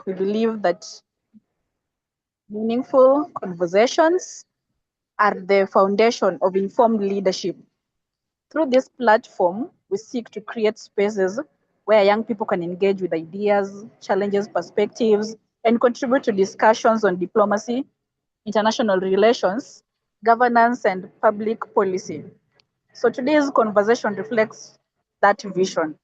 we believe that meaningful conversations are the foundation of informed leadership. Through this platform, we seek to create spaces where young people can engage with ideas, challenges, perspectives, and contribute to discussions on diplomacy, international relations, governance, and public policy. So today's conversation reflects that vision.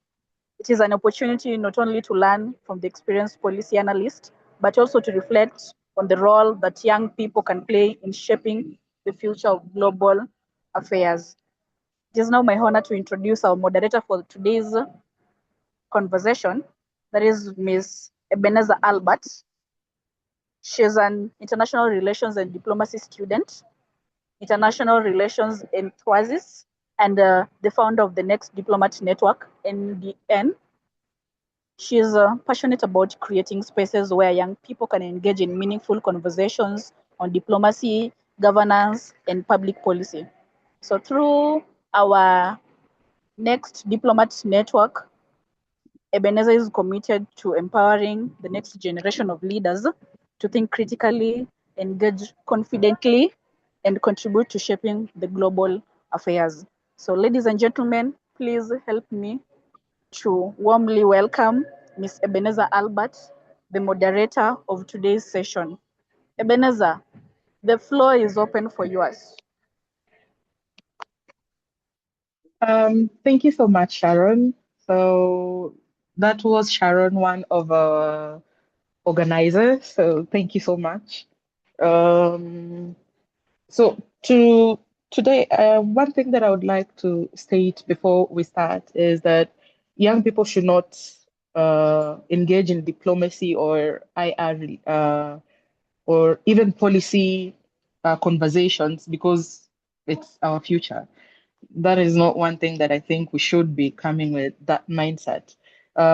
It is an opportunity not only to learn from the experienced policy analyst, but also to reflect on the role that young people can play in shaping the future of global affairs. It is now my honor to introduce our moderator for today's conversation. That is Ms. Ebenezer Albert. She is an international relations and diplomacy student, international relations enthusiast, and the founder of the Next Diplomat Network, NDN. She is passionate about creating spaces where young people can engage in meaningful conversations on diplomacy, governance, and public policy. So through our Next Diplomat Network, Ebenezer is committed to empowering the next generation of leaders to think critically, engage confidently, and contribute to shaping the global affairs. So, ladies and gentlemen, please help me to warmly welcome Ms. Ebenezer Albert, the moderator of today's session. Ebenezer, the floor is open for yours. Thank you so much, Sharon. So that was Sharon, one of our organizers. So thank you so much. Um, so to today, one thing that I would like to state before we start is that young people should not engage in diplomacy or IR or even policy conversations because it's our future. That is not one thing that I think we should be coming with that mindset.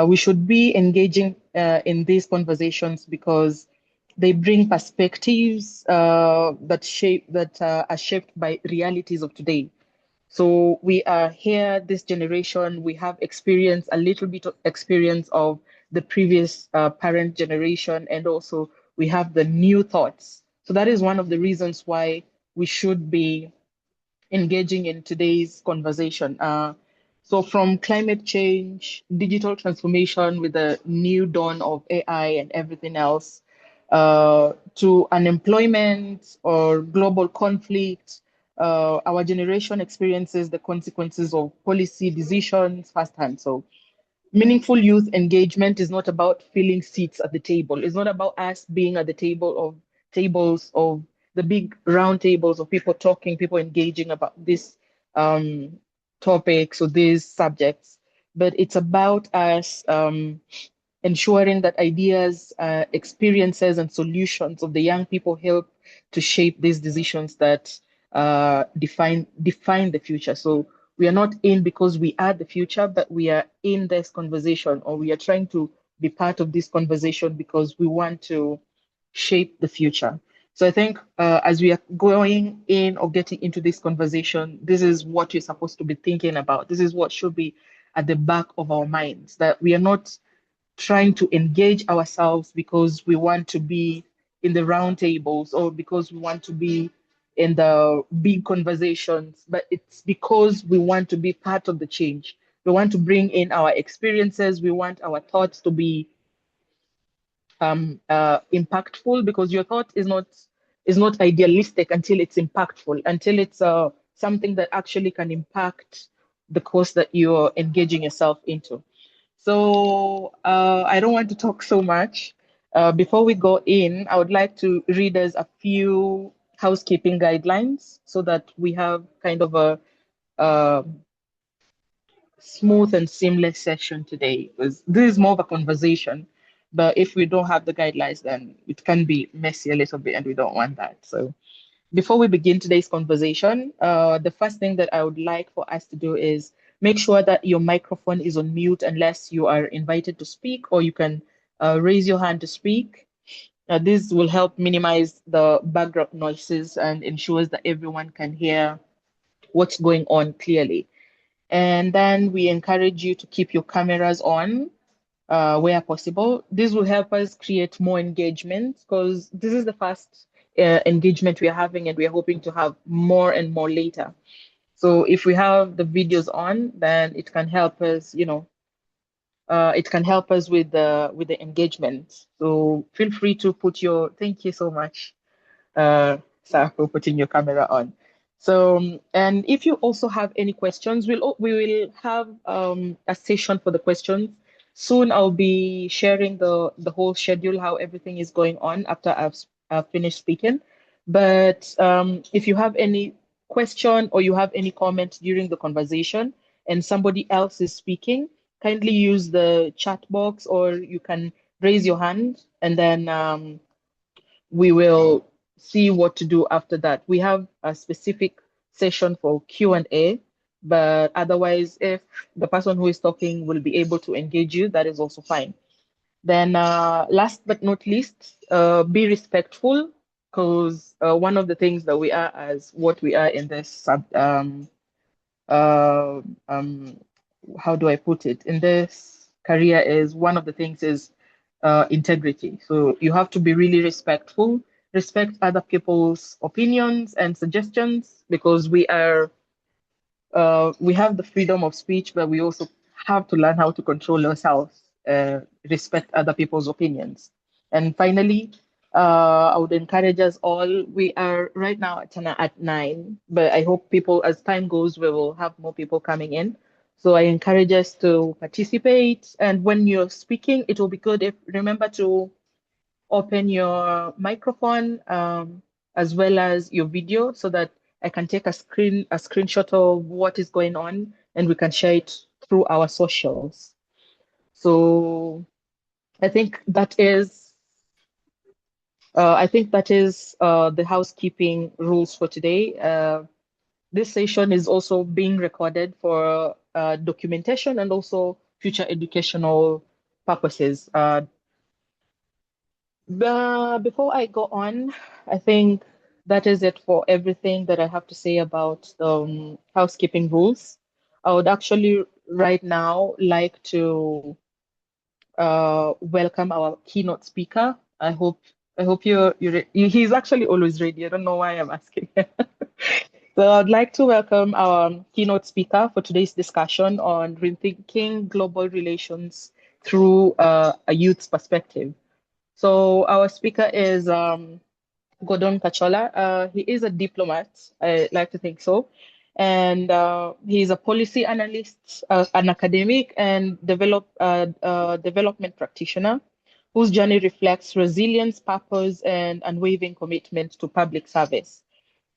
We should be engaging in these conversations because they bring perspectives that are shaped by realities of today. So we are here, this generation, we have experience, a little bit of experience of the previous parent generation, and also we have the new thoughts. So that is one of the reasons why we should be engaging in today's conversation. So from climate change, digital transformation with the new dawn of AI and everything else, to unemployment or global conflict, our generation experiences the consequences of policy decisions firsthand. So meaningful youth engagement is not about filling seats at the table. It's not about us being at the tables of the big round tables of people talking, people engaging about this topics or these subjects, but it's about us ensuring that ideas, experiences, and solutions of the young people help to shape these decisions that define the future. So we are not in because we are the future, but we are in this conversation, or we are trying to be part of this conversation because we want to shape the future. So I think as we are going in or getting into this conversation, this is what you're supposed to be thinking about. This is what should be at the back of our minds, that we are not trying to engage ourselves because we want to be in the round tables or because we want to be in the big conversations, but it's because we want to be part of the change. We want to bring in our experiences. We want our thoughts to be impactful, because your thought is not idealistic until it's impactful, until it's something that actually can impact the course that you're engaging yourself into. So I don't want to talk so much. Before we go in, I would like to read us a few housekeeping guidelines so that we have kind of a smooth and seamless session today, because this is more of a conversation. But if we don't have the guidelines, then it can be messy a little bit, and we don't want that. So before we begin today's conversation, the first thing that I would like for us to do is make sure that your microphone is on mute unless you are invited to speak, or you can raise your hand to speak. This will help minimize the background noises and ensures that everyone can hear what's going on clearly. And then we encourage you to keep your cameras on. where possible. This will help us create more engagement because this is the first engagement we are having, and we are hoping to have more and more later. So if we have the videos on, then it can help us, it can help us with the engagement. So feel free to put your, thank you so much, Sarah, for putting your camera on. So, and if you also have any questions, we will have a session for the questions. Soon I'll be sharing the whole schedule, how everything is going on after I've finished speaking. But if you have any question or you have any comment during the conversation and somebody else is speaking, kindly use the chat box, or you can raise your hand, and then we will see what to do after that. We have a specific session for Q&A, but otherwise, if the person who is talking will be able to engage you, that is also fine. Then, last but not least, be respectful, because one of the things that we are as what we are in this uh, um, how do I put it? In this career is one of the things is integrity. So you have to be really respectful, respect other people's opinions and suggestions, because we have the freedom of speech, but we also have to learn how to control ourselves, respect other people's opinions. And finally, I would encourage us all. We are right now at 9, but I hope people, as time goes, we will have more people coming in. So I encourage us to participate. And when you're speaking, it will be good if remember to open your microphone, as well as your video, so that I can take a screenshot of what is going on, and we can share it through our socials. So I think that is the housekeeping rules for today. This session is also being recorded for documentation and also future educational purposes. Before I go on, I think that is it for everything that I have to say about the housekeeping rules. I would actually right now like to welcome our keynote speaker. I hope he's actually always ready. I don't know why I'm asking. So I'd like to welcome our keynote speaker for today's discussion on rethinking global relations through a youth's perspective. So our speaker is Gordon Kachola. He is a diplomat, I like to think so. And he's a policy analyst, an academic, and development practitioner whose journey reflects resilience, purpose, and unwavering commitment to public service.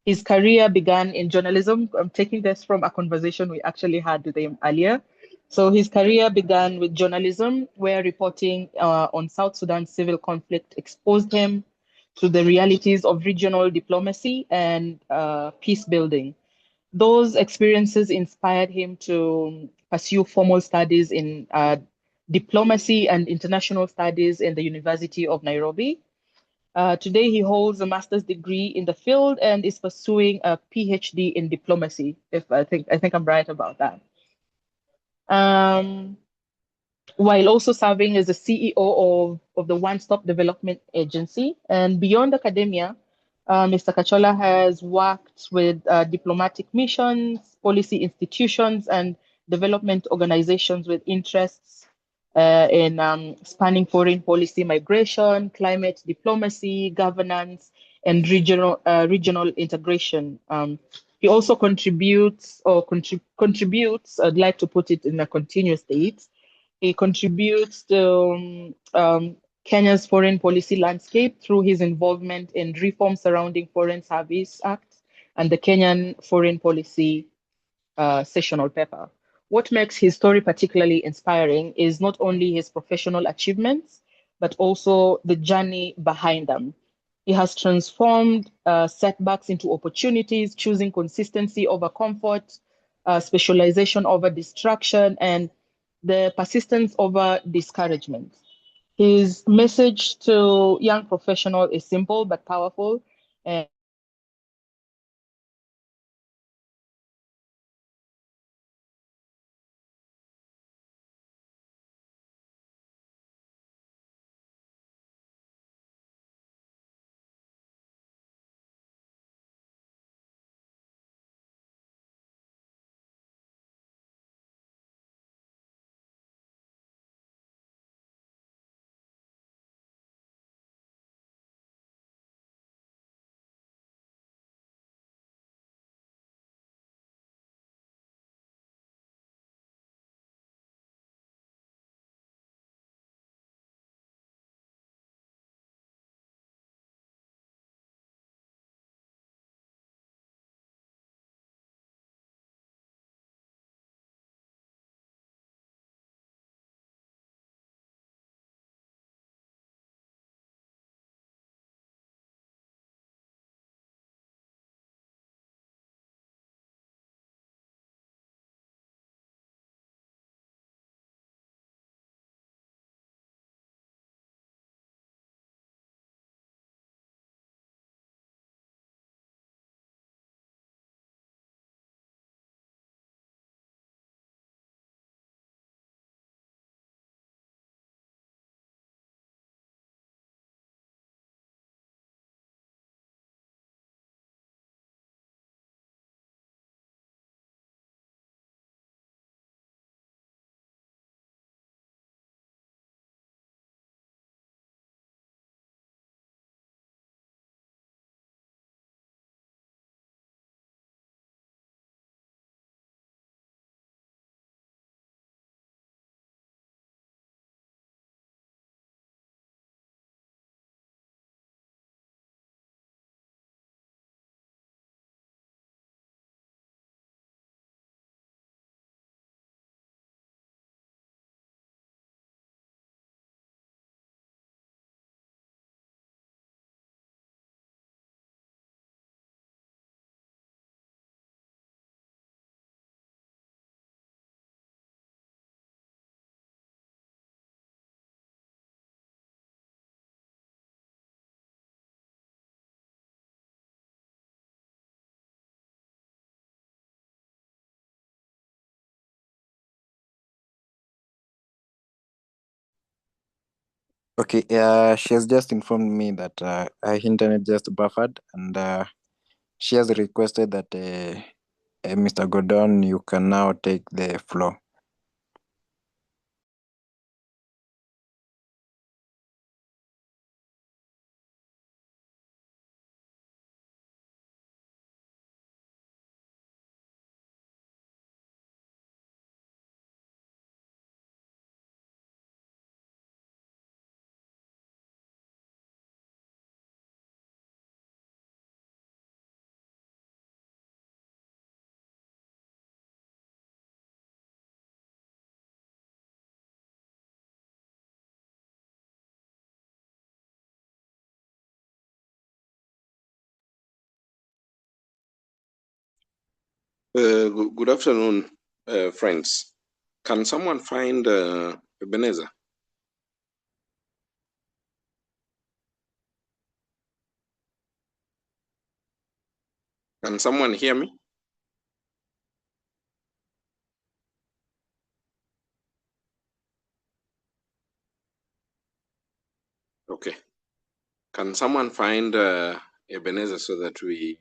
His career began in journalism. I'm taking this from a conversation we actually had with him earlier. So his career began with journalism, where reporting on South Sudan's civil conflict exposed him to the realities of regional diplomacy and peace building. Those experiences inspired him to pursue formal studies in diplomacy and international studies in the University of Nairobi. Today, he holds a master's degree in the field and is pursuing a PhD in diplomacy. If I think I'm right about that. Um, while also serving as the CEO of the One Stop Development Agency. And beyond academia, Mr. Kachola has worked with diplomatic missions, policy institutions, and development organizations with interests in spanning foreign policy, migration, climate diplomacy, governance, and regional integration. He also contributes, I'd like to put it in a continuous state. He contributes to Kenya's foreign policy landscape through his involvement in reforms surrounding Foreign Service Act and the Kenyan Foreign Policy sessional paper. What makes his story particularly inspiring is not only his professional achievements, but also the journey behind them. He has transformed setbacks into opportunities, choosing consistency over comfort, specialization over distraction, and the persistence over discouragement. His message to young professionals is simple but powerful. And Okay, she has just informed me that her internet just buffered, and she has requested that Mr. Gordon, you can now take the floor. Good afternoon, friends. Can someone find Ebenezer? Can someone hear me? Okay. Can someone find Ebenezer so that we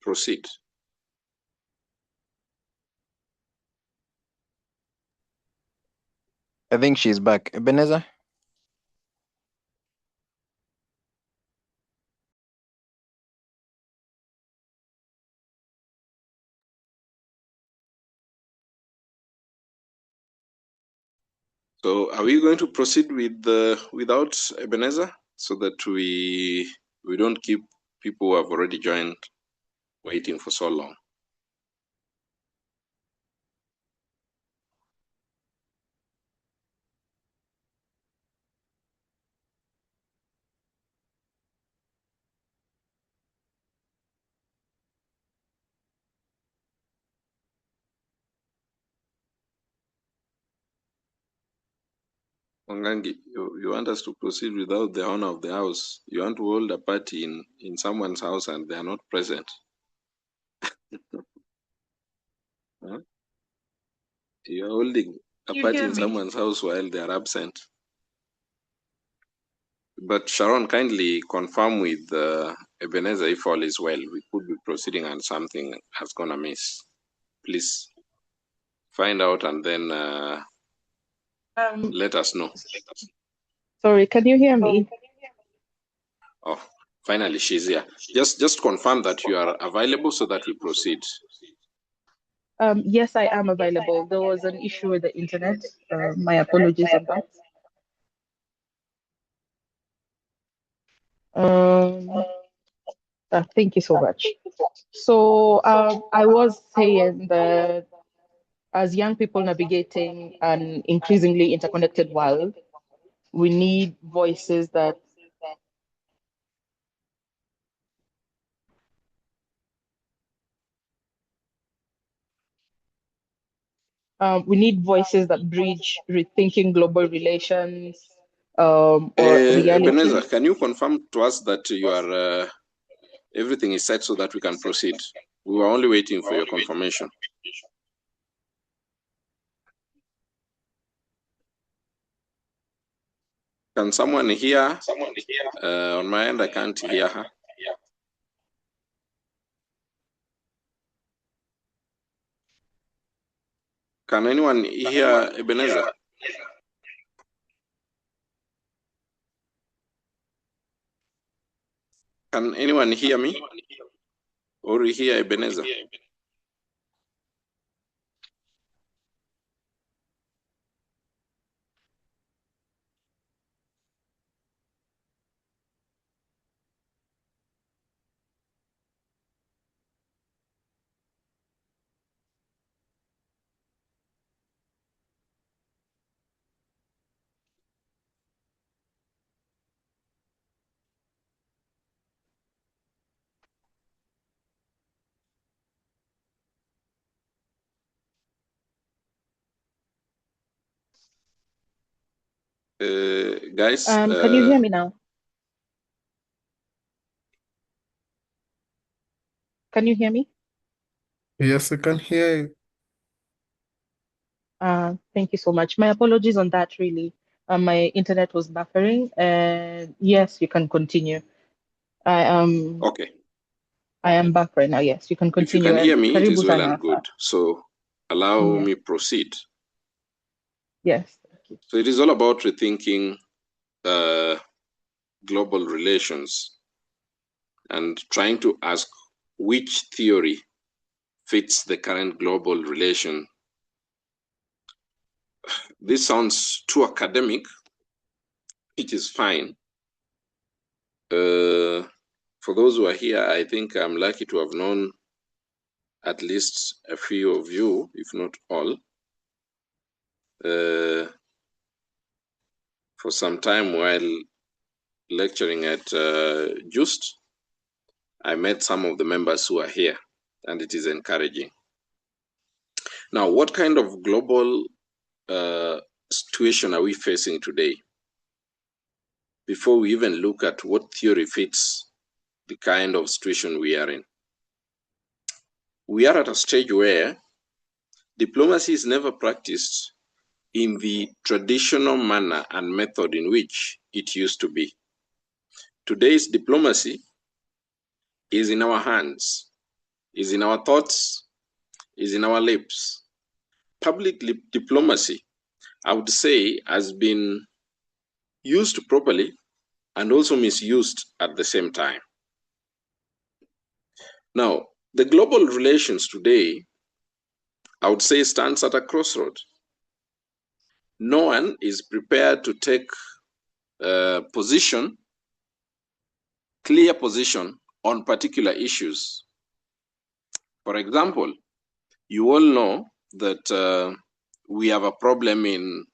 proceed? I think she's back. Ebenezer? So, are we going to proceed with without Ebenezer so that we don't keep people who have already joined waiting for so long? Wangangi, you want us to proceed without the owner of the house? You want to hold a party in someone's house and they are not present? Huh? You're holding a You party hear in me? someone's house while they are absent. But Sharon, kindly confirm with Ebenezer if all is well. We could be proceeding and something has gone amiss. Please find out and then Um, let us know. sorry, can you hear me? Oh, finally she's here. Just confirm that you are available so that we proceed. Yes, I am available. There was an issue with the internet. My apologies on that. Um, Thank you so much. So, I was saying that as young people navigating an increasingly interconnected world, we need voices that bridge rethinking global relations or Ebenezer, reality. can you confirm to us that you are everything is set so that we can proceed? We were only waiting for your confirmation. Can someone hear? On my end, I can't hear her. Can anyone hear Ebenezer? Can anyone hear me? Or hear Ebenezer? Guys, Can you hear me now? Can you hear me? Yes, I can hear you. Thank you so much. My apologies on that, really. My internet was buffering, and yes, you can continue. Okay. I am back right now. Yes, you can If you continue. can hear And me, it is karibu well sana and good. hapa. So allow Yeah. me proceed. Yes. Thank you. So it is all about rethinking global relations and trying to ask which theory fits the current global relation. This sounds too academic. It is fine. For those who are here, I think I'm lucky to have known at least a few of you, if not all, for some time while lecturing at JUST. I met some of the members who are here, and it is encouraging. Now, what kind of global situation are we facing today? Before we even look at what theory fits the kind of situation we are in. We are at a stage where diplomacy is never practiced in the traditional manner and method in which it used to be. Today's diplomacy is in our hands, is in our thoughts, is in our lips. Public diplomacy, I would say, has been used properly and also misused at the same time. Now, the global relations today, I would say, stands at a crossroad. No one is prepared to take a clear position on particular issues. For example, you all know that we have a problem in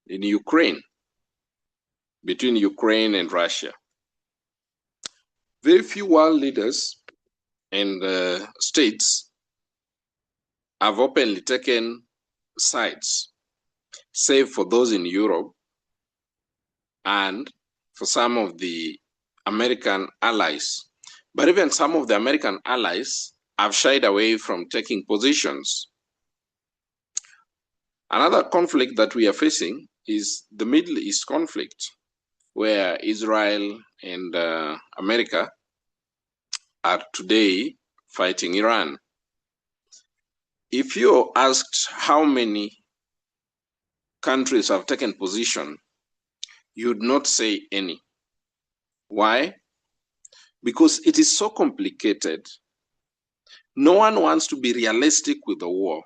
Ukraine, between Ukraine and Russia. Very few world leaders and states have openly taken sides, save for those in Europe and for some of the American allies. But even some of the American allies have shied away from taking positions. Another conflict that we are facing is the Middle East conflict, where Israel and America are today fighting Iran. If you're asked how many countries have taken position, you'd not say any. Why? Because it is so complicated. No one wants to be realistic with the war.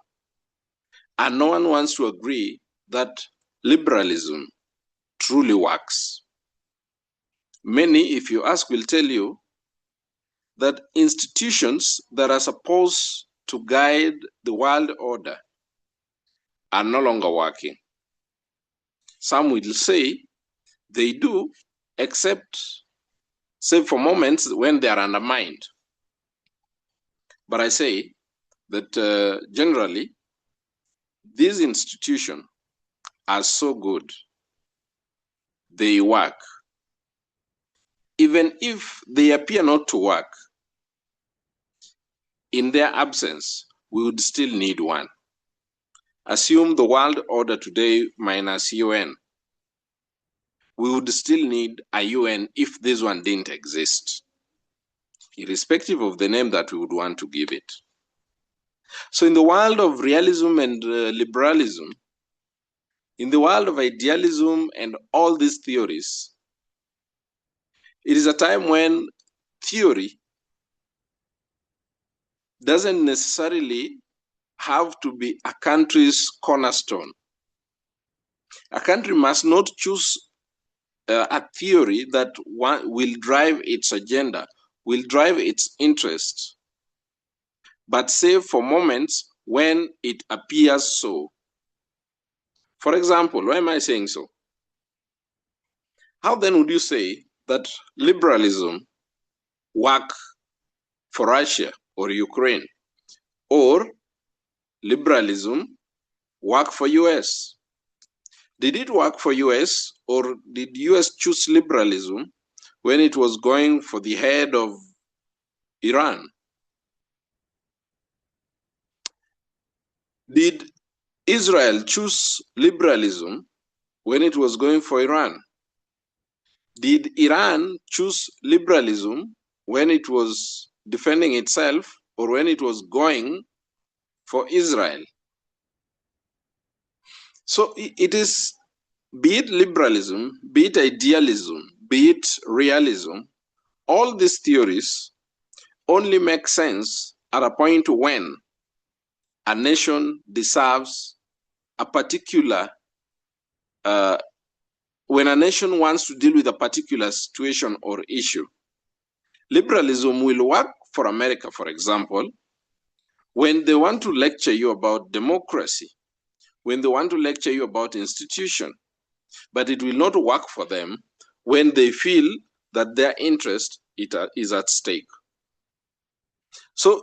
And no one wants to agree that liberalism truly works. Many, if you ask, will tell you that institutions that are supposed to guide the world order are no longer working. Some will say they do, except for moments when they are undermined. But I say that generally, these institutions are so good, they work. Even if they appear not to work, in their absence, we would still need one. Assume the world order today minus UN. We would still need a UN if this one didn't exist, irrespective of the name that we would want to give it. So in the world of realism and liberalism, in the world of idealism and all these theories, it is a time when theory doesn't necessarily have to be a country's cornerstone. A country must not choose a theory that will drive its agenda, will drive its interests, but save for moments when it appears so. For example, why am I saying so? How then would you say that liberalism work for Russia or Ukraine, or liberalism work for US? Did it work for US, or did US choose liberalism when it was going for the head of Iran? Did Israel choose liberalism when it was going for Iran? Did Iran choose liberalism when it was defending itself or when it was going for Israel? So it is, be it liberalism, be it idealism, be it realism, all these theories only make sense at a point when a nation deserves a particular, when a nation wants to deal with a particular situation or issue. Liberalism will work for America, for example, when they want to lecture you about democracy, when they want to lecture you about institution, but it will not work for them when they feel that their interest is at stake. So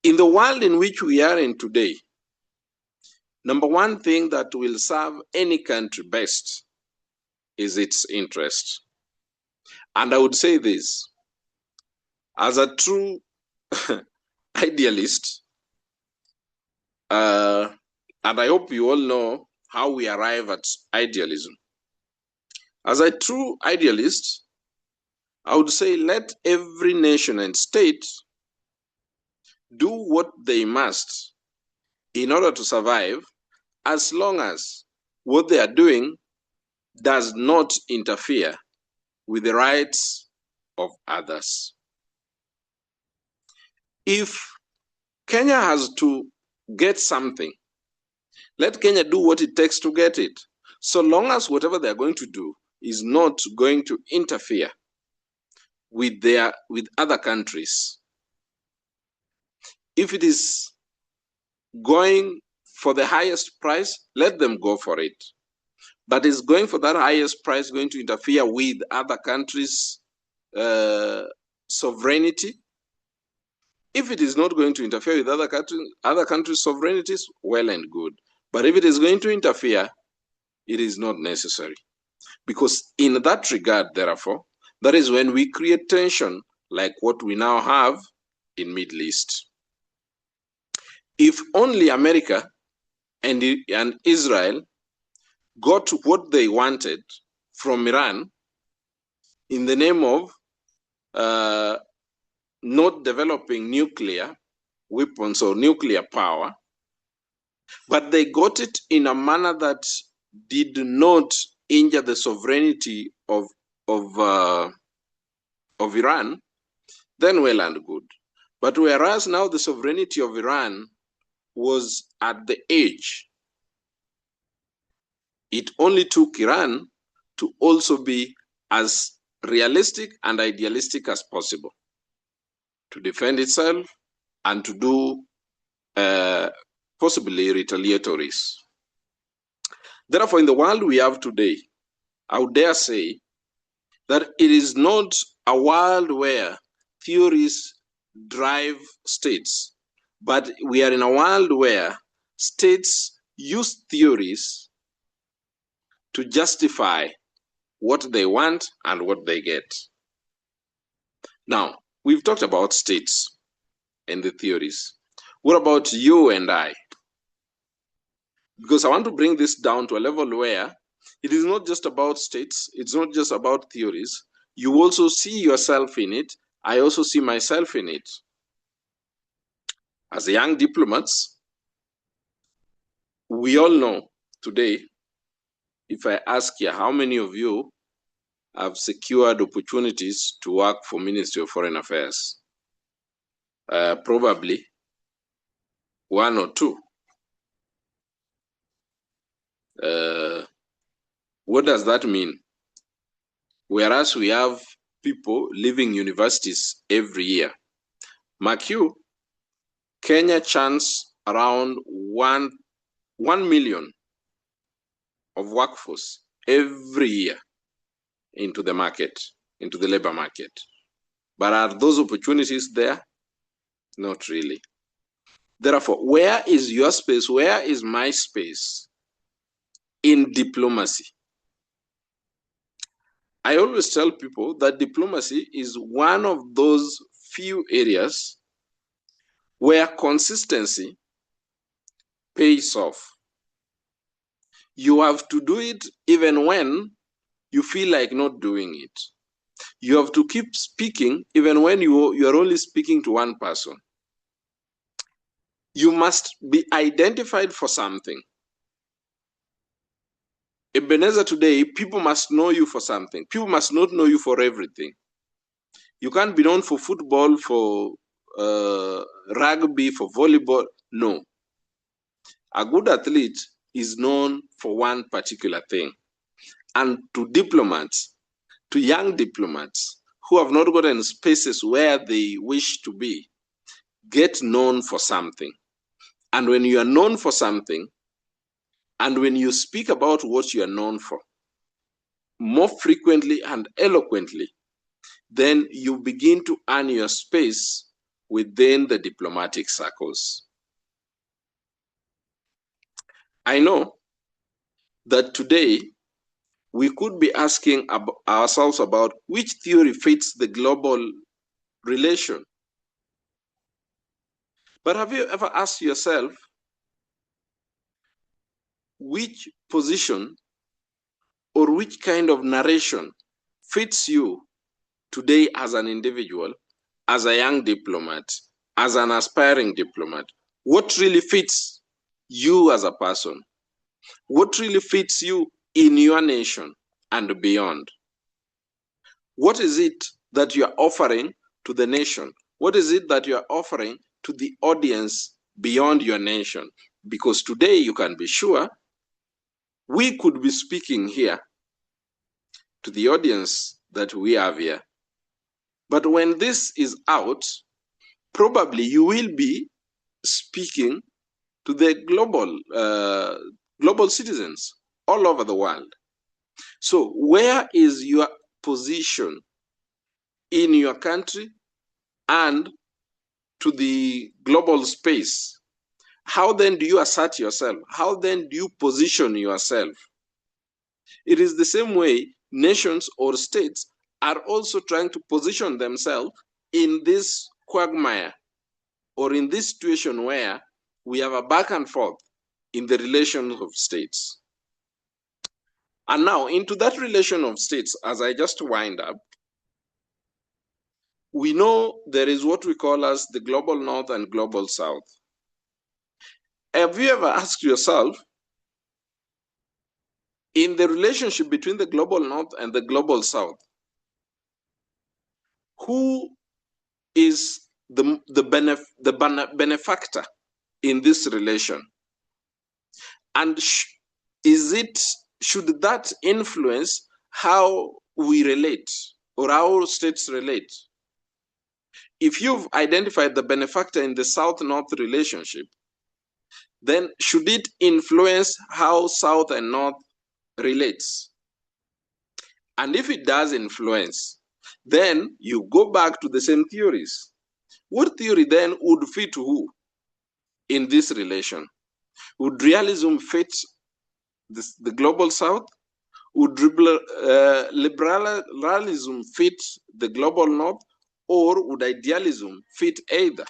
in the world in which we are in today, number one thing that will serve any country best is its interest. And I would say this, as a true idealist, and I hope you all know how we arrive at idealism. As a true idealist, I would say let every nation and state do what they must in order to survive, as long as what they are doing does not interfere with the rights of others. If Kenya has to get something, let Kenya do what it takes to get it, so long as whatever they're going to do is not going to interfere with other countries. If it is going for the highest price, let them go for it. But is going for that highest price going to interfere with other countries' sovereignty? If it is not going to interfere with other countries' sovereignties, well and good. But if it is going to interfere, it is not necessary. Because in that regard, therefore, that is when we create tension like what we now have in Middle East. If only America and Israel got what they wanted from Iran in the name of not developing nuclear weapons or nuclear power, but they got it in a manner that did not injure the sovereignty of Iran, then well and good. But whereas now the sovereignty of Iran was at the edge, it only took Iran to also be as realistic and idealistic as possible to defend itself and to do possibly retaliatories. Therefore, in the world we have today, I would dare say that it is not a world where theories drive states, but we are in a world where states use theories to justify what they want and what they get. Now, we've talked about states and the theories. What about you and I? Because I want to bring this down to a level where it is not just about states, it's not just about theories. You also see yourself in it. I also see myself in it. As young diplomats, we all know today, if I ask you how many of you have secured opportunities to work for Ministry of Foreign Affairs, probably one or two. What does that mean? Whereas we have people leaving universities every year. Mark you, Kenya churns around 1 million of workforce every year into the market, into the labor market. But are those opportunities there? Not really. Therefore, where is your space? Where is my space in diplomacy? I always tell people that diplomacy is one of those few areas where consistency pays off. You have to do it even when you feel like not doing it. You have to keep speaking even when you are only speaking to one person. You must be identified for something. Ebenezer, today, people must know you for something. People must not know you for everything. You can't be known for football, for rugby, for volleyball. No. A good athlete is known for one particular thing. And to diplomats, to young diplomats who have not gotten spaces where they wish to be, get known for something. And when you are known for something, and when you speak about what you are known for, more frequently and eloquently, then you begin to earn your space within the diplomatic circles. I know that today we could be asking ourselves about which theory fits the global relation. But have you ever asked yourself which position or which kind of narration fits you today as an individual, as a young diplomat, as an aspiring diplomat? What really fits you as a person? What really fits you in your nation and beyond? What is it that you are offering to the nation? What is it that you are offering to the audience beyond your nation? Because today you can be sure we could be speaking here to the audience that we have here. But when this is out, probably you will be speaking to the global citizens all over the world. So where is your position in your country and to the global space? How then do you assert yourself? How then do you position yourself? It is the same way nations or states are also trying to position themselves in this quagmire or in this situation where we have a back and forth in the relations of states. And now into that relation of states, as I just wind up, we know there is what we call as the global north and global south. Have you ever asked yourself, in the relationship between the global north and the global south, who is the benefactor in this relation? And should that influence how we relate or how states relate? If you've identified the benefactor in the South-North relationship, then should it influence how South and North relates? And if it does influence, then you go back to the same theories. What theory then would fit who in this relation? Would realism fit the global South? Would liberalism fit the global North? Or would idealism fit either?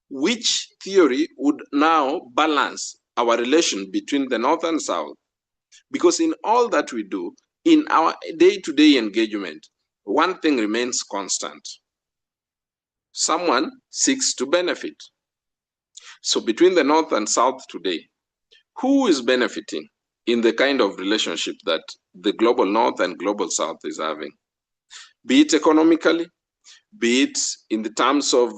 Which theory would now balance our relation between the North and South? Because in all that we do, in our day-to-day engagement, one thing remains constant. Someone seeks to benefit. So between the North and South today, who is benefiting in the kind of relationship that the global North and global South is having? Be it economically, be it in the terms of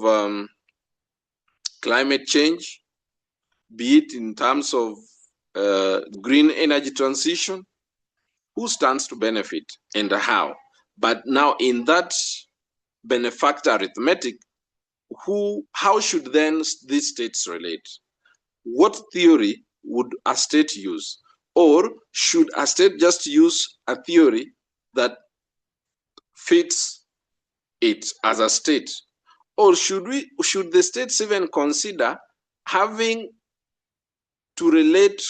climate change, be it in terms of green energy transition, who stands to benefit and how? But now in that benefactor arithmetic, how should then these states relate? What theory would a state use? Or should a state just use a theory that fits it as a state? Or should the states even consider having to relate,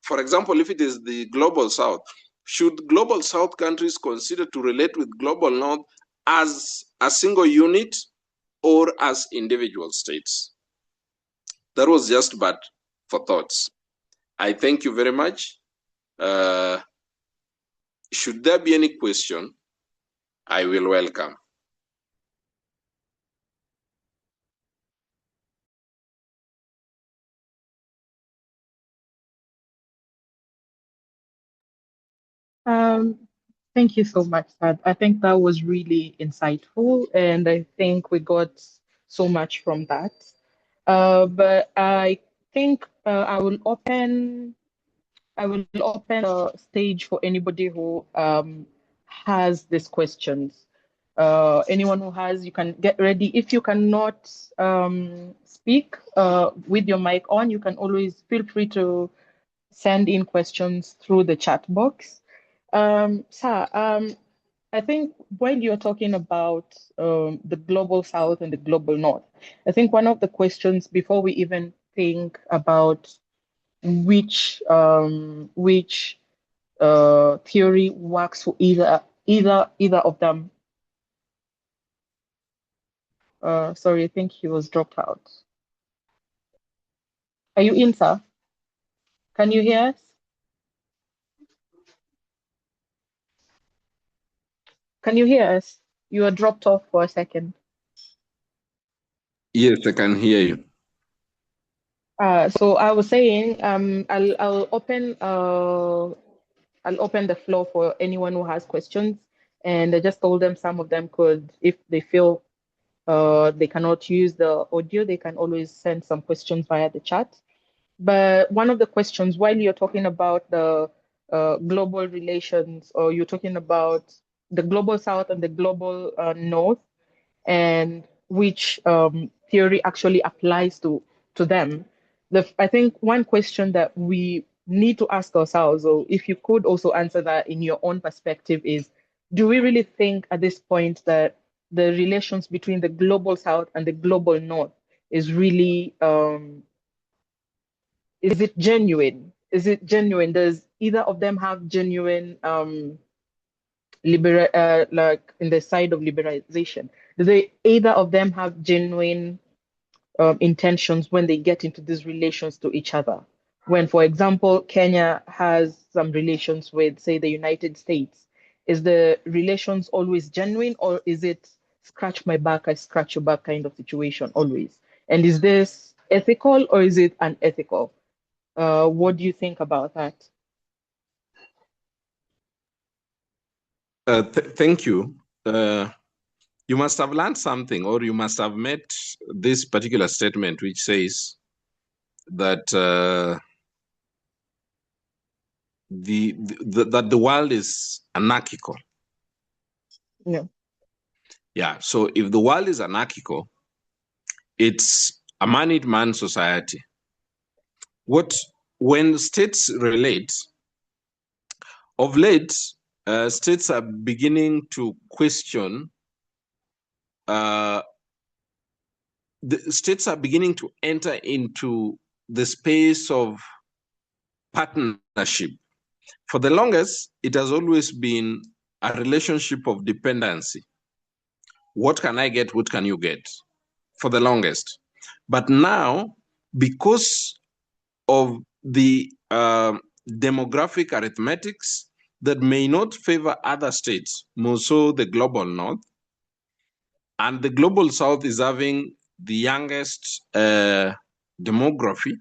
for example, if it is the global South, should global South countries consider to relate with global North as a single unit or as individual states? That was just but for thoughts. I thank you very much. Should there be any question, I will welcome. Thank you so much, Sad. I think that was really insightful, and I think we got so much from that. But I think I will open the stage for anybody who has these questions. Anyone who has, you can get ready. If you cannot speak with your mic on, you can always feel free to send in questions through the chat box. Sir, I think when you're talking about the global south and the global north, I think one of the questions before we even think about which theory works for either of them. Sorry, I think he was dropped out. Are you in, sir? Can you hear us? Can you hear us? You are dropped off for a second. Yes, I can hear you. So I was saying, I'll open the floor for anyone who has questions, and I just told them some of them could, if they feel they cannot use the audio, they can always send some questions via the chat. But one of the questions, while you're talking about the global relations, or you're talking about the global south and the global north, and which theory actually applies to them, I think one question that we need to ask ourselves, or if you could also answer that in your own perspective, is do we really think at this point that the relations between the global south and the global north is really is it genuine? Is it genuine? Does either of them have genuine like in the side of liberalization? Do they either of them have genuine intentions when they get into these relations to each other? When, for example, Kenya has some relations with, say, the United States, is the relations always genuine, or is it scratch my back, I scratch your back kind of situation always? And is this ethical or is it unethical? What do you think about that? Thank you. You must have learned something, or you must have met this particular statement, which says that that the world is anarchical. Yeah. Yeah. So if the world is anarchical, it's a man-eat-man society. When states relate, of late, states are beginning to question. The states are beginning to enter into the space of partnership. For the longest, it has always been a relationship of dependency. What can I get? What can you get? For the longest. But now, because of the demographic arithmetics that may not favor other states, more so the global north, and the global south is having the youngest demography,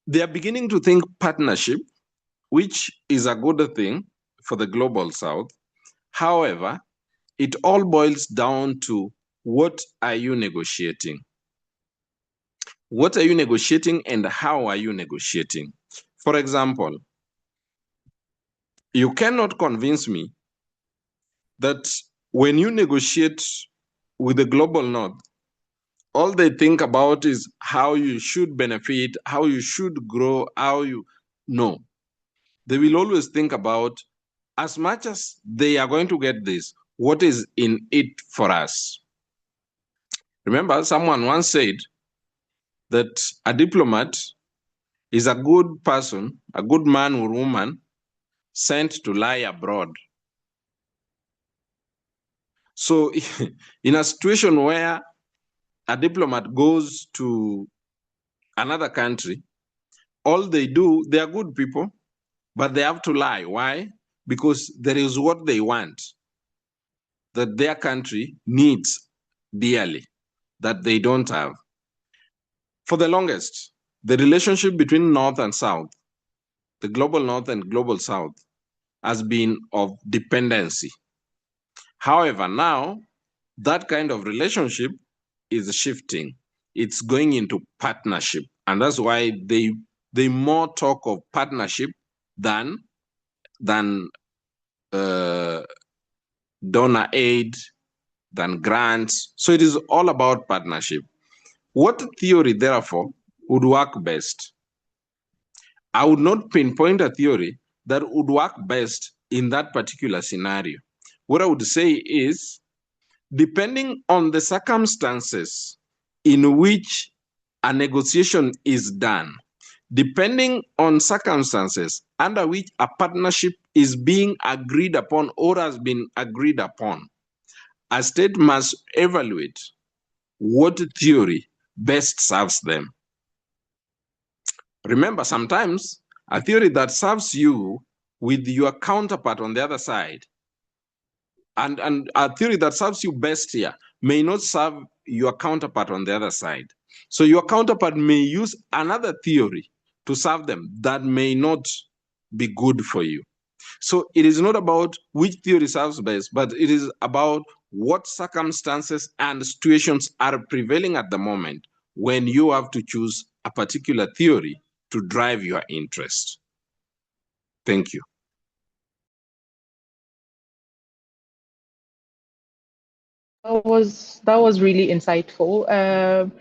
they are beginning to think partnership, which is a good thing for the global south. However, it all boils down to what are you negotiating? What are you negotiating and how are you negotiating? For example, you cannot convince me that when you negotiate with the global north, all they think about is how you should benefit, how you should grow, no. They will always think about, as much as they are going to get this, what is in it for us? Remember, someone once said that a diplomat is a good person, a good man or woman sent to lie abroad. So in a situation where a diplomat goes to another country, all they do, they are good people, but they have to lie. Why? Because there is what they want that their country needs dearly that they don't have. For the longest, the relationship between North and South, the global North and global South, has been of dependency. However, now that kind of relationship is shifting. It's going into partnership. And that's why they more talk of partnership than donor aid, than grants. So it is all about partnership. What theory, therefore, would work best? I would not pinpoint a theory that would work best in that particular scenario. What I would say is, depending on the circumstances in which a negotiation is done, depending on circumstances under which a partnership is being agreed upon or has been agreed upon, a state must evaluate what theory best serves them. Remember, sometimes a theory that serves you with your counterpart on the other side, and a theory that serves you best here may not serve your counterpart on the other side. So your counterpart may use another theory to serve them that may not be good for you. So it is not about which theory serves best, but it is about what circumstances and situations are prevailing at the moment when you have to choose a particular theory to drive your interest. Thank you. That was really insightful.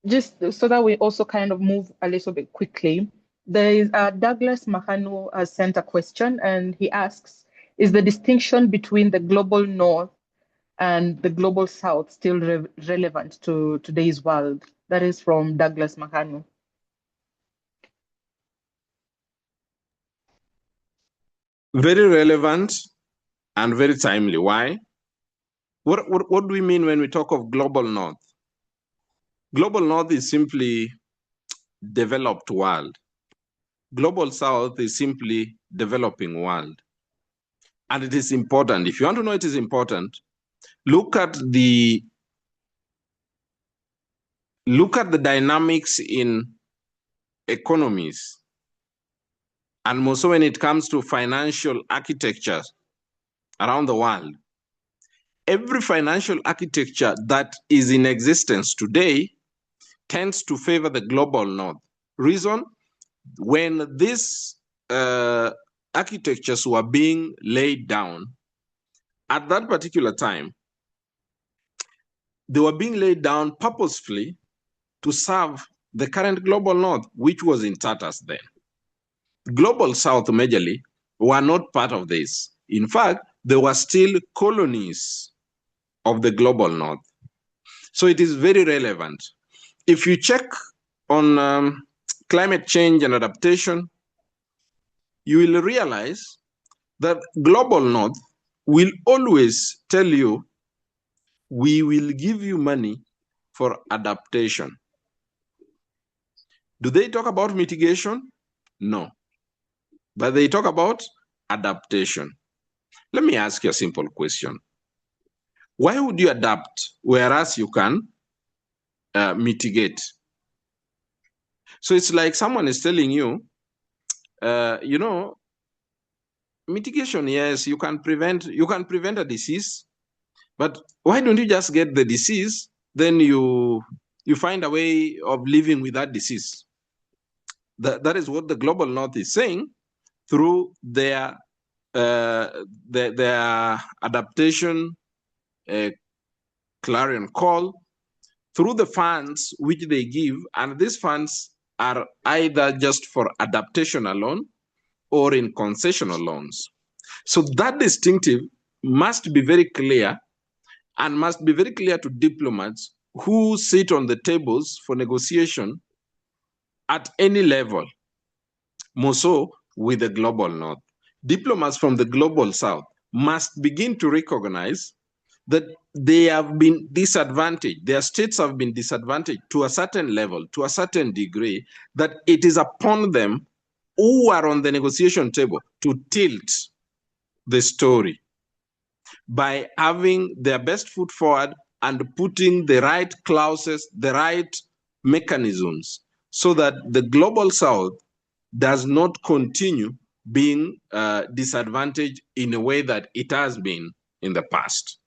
Just so that we also kind of move a little bit quickly, there is Douglas Mahanu has sent a question, and he asks, is the distinction between the global North and the global South still relevant to today's world? That is from Douglas Mahanu. Very relevant and very timely. Why? What do we mean when we talk of global North? Global North is simply developed world. Global South is simply developing world. And it is important. If you want to know it is important, look at the dynamics in economies, and more so when it comes to financial architecture around the world. Every financial architecture that is in existence today tends to favor the global North. Reason? When these architectures were being laid down, at that particular time, they were being laid down purposefully to serve the current global North, which was in tatters then. Global South majorly were not part of this. In fact, they were still colonies of the global North. So it is very relevant. If you check on climate change and adaptation, you will realize that global North will always tell you, we will give you money for adaptation. Do they talk about mitigation? No. But they talk about adaptation. Let me ask you a simple question. Why would you adapt whereas you can mitigate? So it's like someone is telling you, you know, mitigation, yes, you can prevent a disease, but why don't you just get the disease, then you find a way of living with that disease? That is what the global North is saying through their adaptation clarion call, through the funds which they give, and these funds are either just for adaptation alone or in concessional loans. So that distinctive must be very clear, and must be very clear to diplomats who sit on the tables for negotiation at any level, more so with the global North. Diplomats from the global South must begin to recognize that they have been disadvantaged, their states have been disadvantaged to a certain level, to a certain degree, that it is upon them who are on the negotiation table to tilt the story by having their best foot forward and putting the right clauses, the right mechanisms, so that the global south does not continue being disadvantaged in a way that it has been in the past.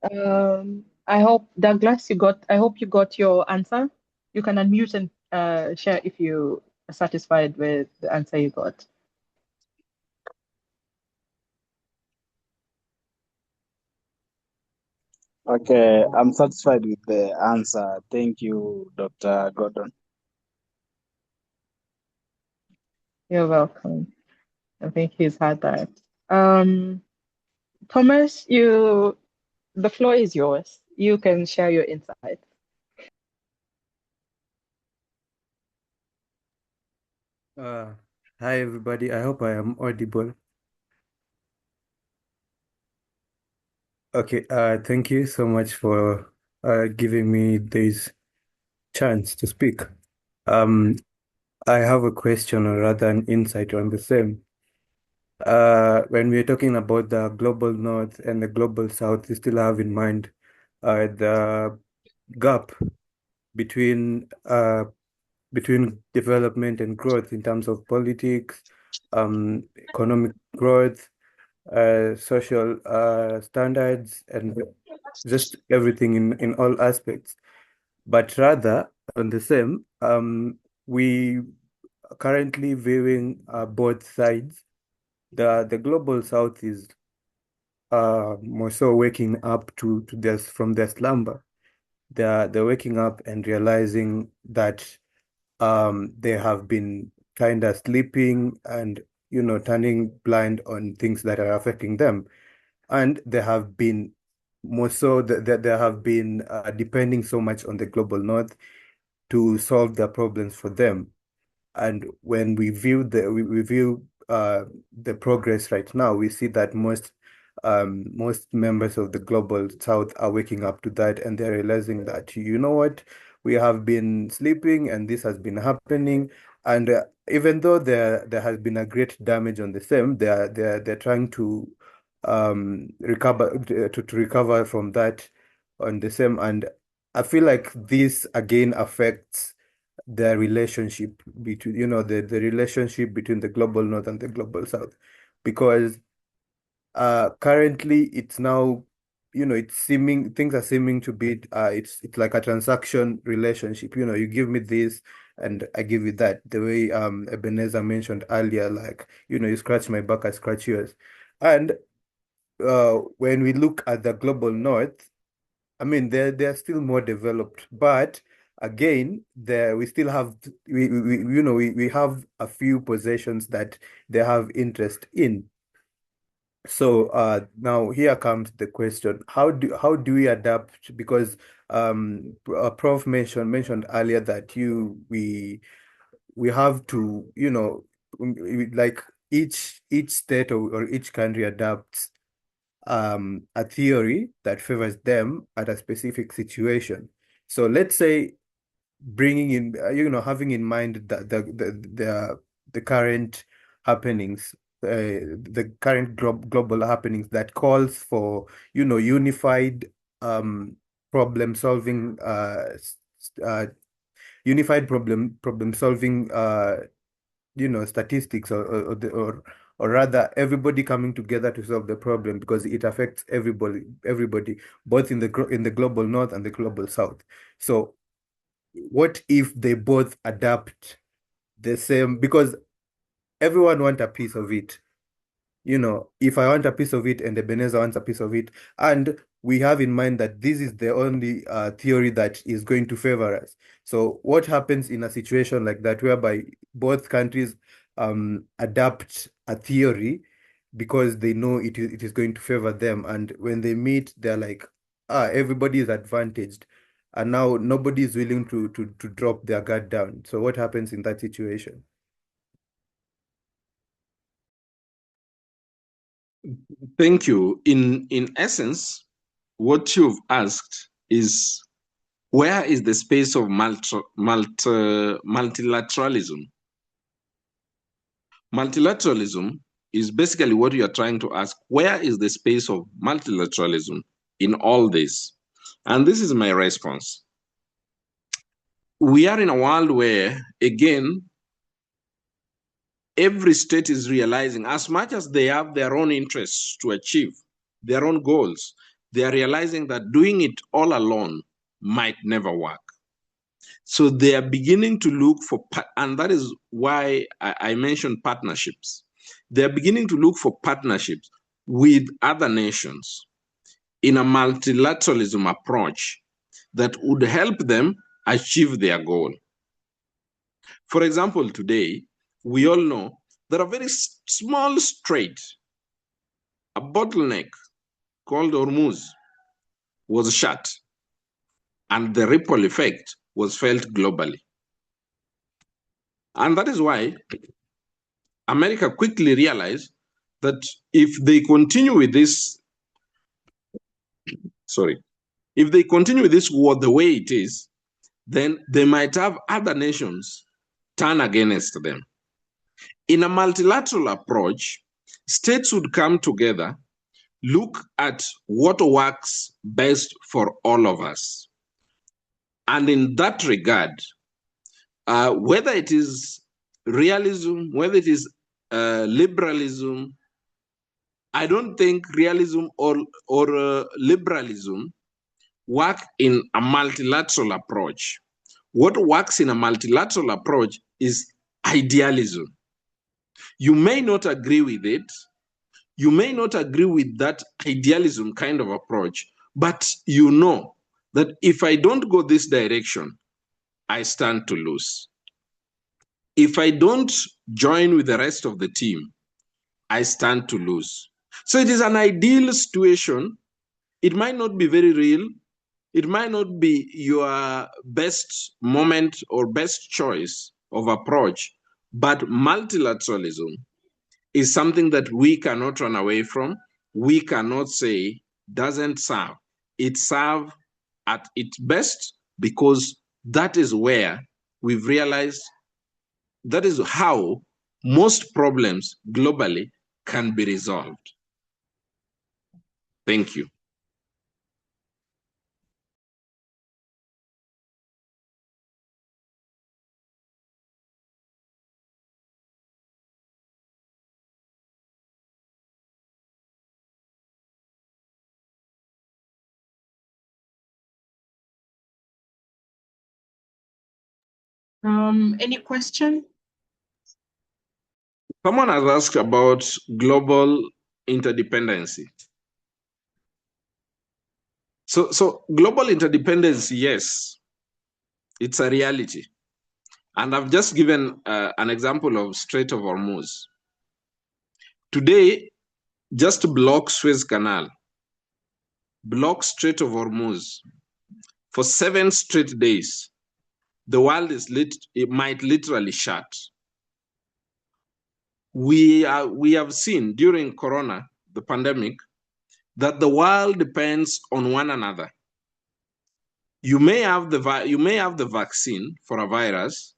I hope, Douglas, I hope you got your answer. You can unmute and share if you are satisfied with the answer you got. Okay, I'm satisfied with the answer. Thank you, Dr. Gordon. You're welcome. I think he's had that. Thomas, the floor is yours. You can share your insights. Hi everybody. I hope I am audible. Okay. Thank you so much for giving me this chance to speak. Um, I have a question or rather an insight on the same. When we're talking about the global north and the global south, we still have in mind the gap between development and growth in terms of politics, economic growth, social standards, and just everything in all aspects. But rather, on the same, we are currently viewing both sides. The global south is more so waking up to this from their slumber. They're waking up and realizing that they have been kind of sleeping and turning blind on things that are affecting them, and they have been more so that they have been depending so much on the global north to solve their problems for them. And when we view the progress right now, we see that most members of the global south are waking up to that, and they're realizing that, you know what, we have been sleeping and this has been happening. And even though there has been a great damage on the same, they're trying to recover to recover from that on the same. And I feel like this again affects the relationship between, the relationship between the global north and the global south, because currently it's now, it's seeming things are seeming to be it's like a transaction relationship. You give me this and I give you that, the way Ebenezer mentioned earlier, like, you scratch my back, I scratch yours. And when we look at the global north, I mean, they're still more developed, but again, we still have we have a few possessions that they have interest in. So now here comes the question: how do we adapt? Because Prof mentioned earlier that we have to, like each state or each country adapts a theory that favors them at a specific situation. So let's say bringing in, having in mind the current happenings, the current global happenings that calls for, unified problem solving, unified problem solving, statistics, or rather everybody coming together to solve the problem, because it affects everybody, both in the global north and the global south. So what if they both adapt the same? Because everyone want a piece of it. If I want a piece of it and Ebenezer wants a piece of it, and we have in mind that this is the only theory that is going to favor us. So what happens in a situation like that, whereby both countries adapt a theory because they know it is going to favor them, and when they meet, they're like, everybody is advantaged, and now nobody is willing to drop their guard down. So what happens in that situation? Thank you. In essence, what you've asked is, where is the space of multilateralism? Multilateralism is basically what you are trying to ask. Where is the space of multilateralism in all this? And this is my response. We are in a world where, again, every state is realizing, as much as they have their own interests to achieve, their own goals, they are realizing that doing it all alone might never work. So they are beginning to look for, and that is why I mentioned partnerships. They are beginning to look for partnerships with other nations in a multilateralism approach that would help them achieve their goal. For example, today, we all know that a very small strait, a bottleneck called Hormuz, was shut, and the ripple effect was felt globally. And that is why America quickly realized that if they continue with this, if they continue with this war the way it is, then they might have other nations turn against them. In a multilateral approach, states would come together, look at what works best for all of us. And in that regard, whether it is realism, whether it is liberalism, I don't think realism or liberalism work in a multilateral approach. What works in a multilateral approach is idealism. You may not agree with it. You may not agree with that idealism kind of approach, but you know that if I don't go this direction, I stand to lose. If I don't join with the rest of the team, I stand to lose. So it is an ideal situation. It might not be very real. It might not be your best moment or best choice of approach, but multilateralism is something that we cannot run away from. We cannot say doesn't serve. It serves at its best because that is where we've realized that is how most problems globally can be resolved. Thank you. Any question? Someone has asked about global interdependency. So global interdependency, yes, it's a reality. And I've just given an example of Strait of Hormuz. Today, just block Suez Canal, block Strait of Hormuz for 7 straight days. The world it might literally shut. We have seen during Corona, the pandemic, that the world depends on one another. You may have the vaccine for a virus,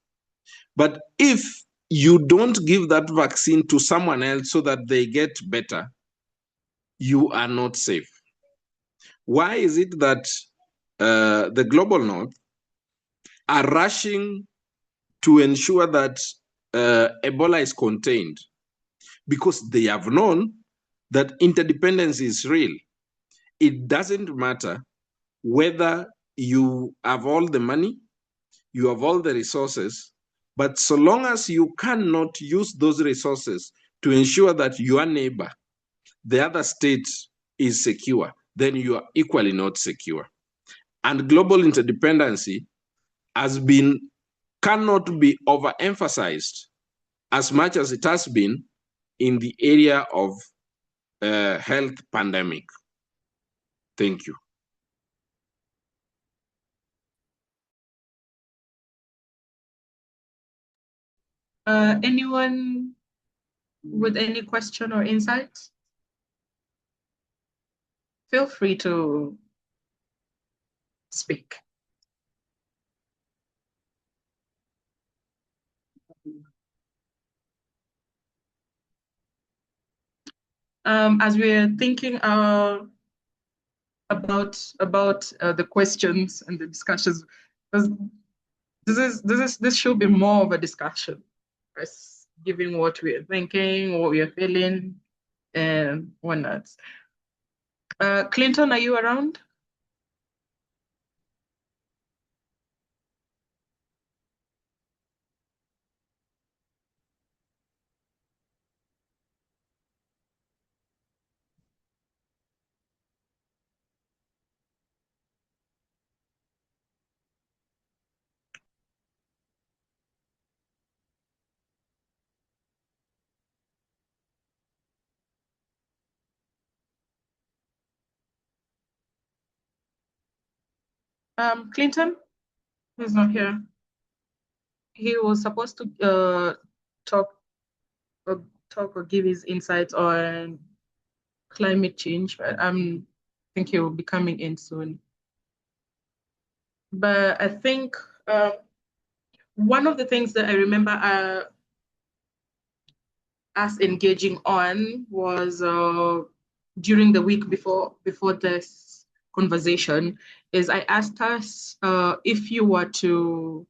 but if you don't give that vaccine to someone else so that they get better, you are not safe. Why is it that the global north are rushing to ensure that Ebola is contained? Because they have known that interdependence is real. It doesn't matter whether you have all the money, you have all the resources, but so long as you cannot use those resources to ensure that your neighbor, the other state, is secure, then you are equally not secure. And global interdependency cannot be overemphasized as much as it has been in the area of health pandemic. Thank you. Anyone with any question or insight? feel free to speak. As we're thinking about the questions and the discussions, because this should be more of a discussion, us giving what we're thinking, what we're feeling, and whatnot. Clinton, are you around? Clinton, he's not here. He was supposed to talk or give his insights on climate change, but I think he will be coming in soon. But I think one of the things that I remember us engaging on was during the week before this conversation is I asked us if you were to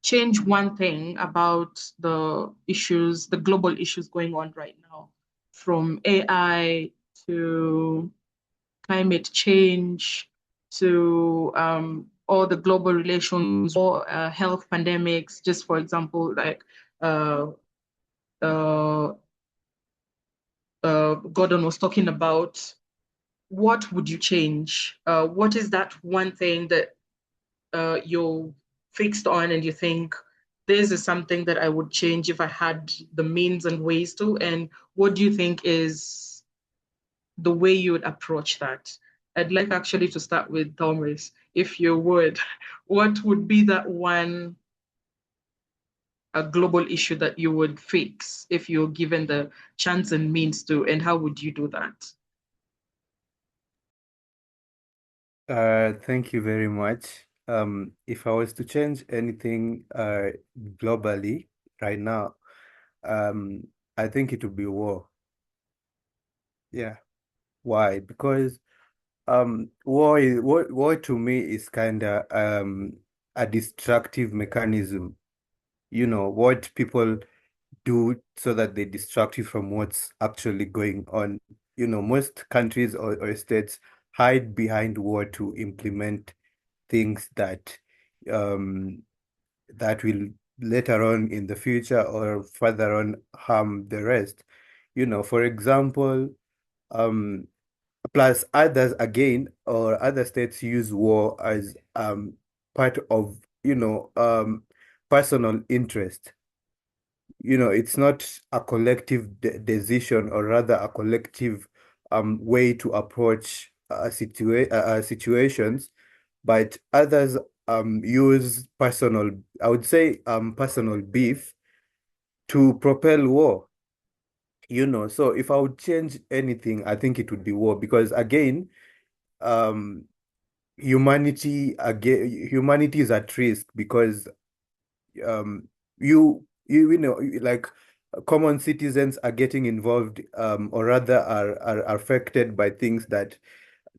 change one thing about the issues, the global issues going on right now, from AI to climate change to all the global relations or health pandemics, just for example, like Gordon was talking about, what would you change? What is that one thing that you're fixed on and you think this is something that I would change if I had the means and ways to? And what do you think is the way you would approach that? I'd like actually to start with Thomas, if you would. What would be that one a global issue that you would fix if you're given the chance and means to, and how would you do that? Thank you very much. If I was to change anything globally right now, um, I think it would be war. Yeah. Why? Because war to me is kind of a destructive mechanism. You know, what people do so that they distract you from what's actually going on. You know, most countries or states hide behind war to implement things um that will later on in the future or further on harm the rest. You know, for example, um plus others again or other states use war as part of, personal interest. You know, it's not a collective decision, or rather a collective way to approach situations, but others use personal, I would say, personal beef to propel war. You know, so if I would change anything, I think it would be war, because again, um, humanity is at risk because um you know, like common citizens are getting involved, or rather are affected by things that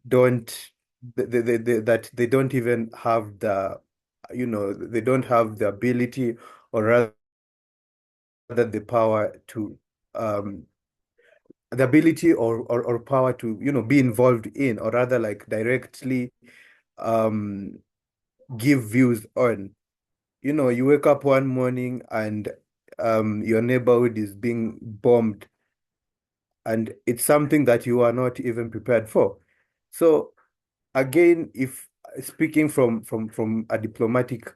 don't that they don't even have the, they don't have the ability, or rather the power to the ability or power to, be involved in, or rather like directly um give views on. You know, you wake up one morning and your neighborhood is being bombed, and it's something that you are not even prepared for. So again, if speaking from a diplomatic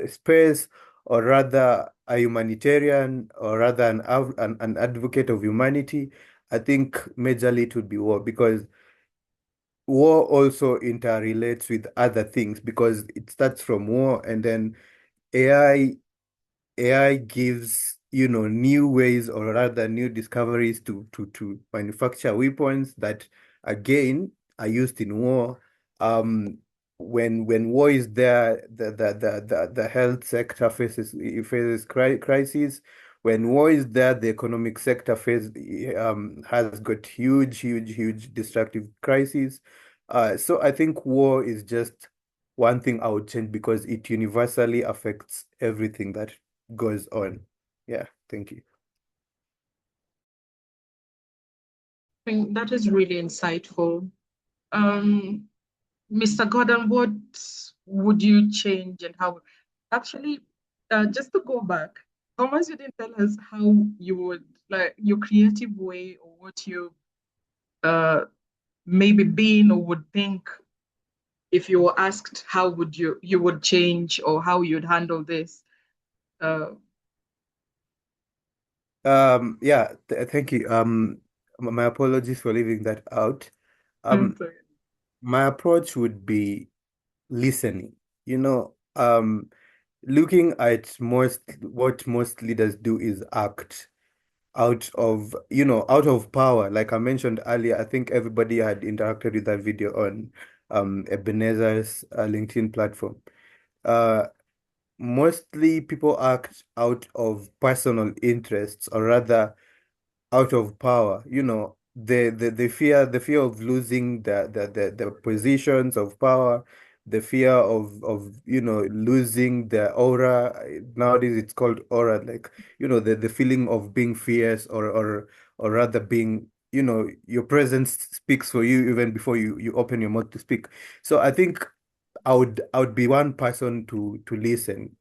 space, or rather a humanitarian, or rather an advocate of humanity, I think majorly it would be war, because war also interrelates with other things, because it starts from war, and then AI AI gives, new ways, or rather new discoveries to manufacture weapons that again are used in war. Um, when war is there, the health sector faces crises. When war is there, the economic sector has got huge destructive crises. So I think war is just one thing I would change because it universally affects everything that goes on. Yeah, thank you. I think that is really insightful. Mr. Gordon, what would you change and how? Actually, just to go back, Thomas, you didn't tell us how you would, like, your creative way, or what you maybe been or would think if you were asked how would you would change or how you'd handle this. Yeah, thank you. My apologies for leaving that out. Okay. My approach would be listening. Looking at what most leaders do is act out of power. Like I mentioned earlier, I think everybody had interacted with that video on Ebenezer's LinkedIn platform. Mostly people act out of personal interests, or rather out of power. The fear of losing the positions of power, the fear of losing the aura. Nowadays it's called aura, like the feeling of being fierce, or rather being, your presence speaks for you even before you open your mouth to speak. So I think I would be one person to listen.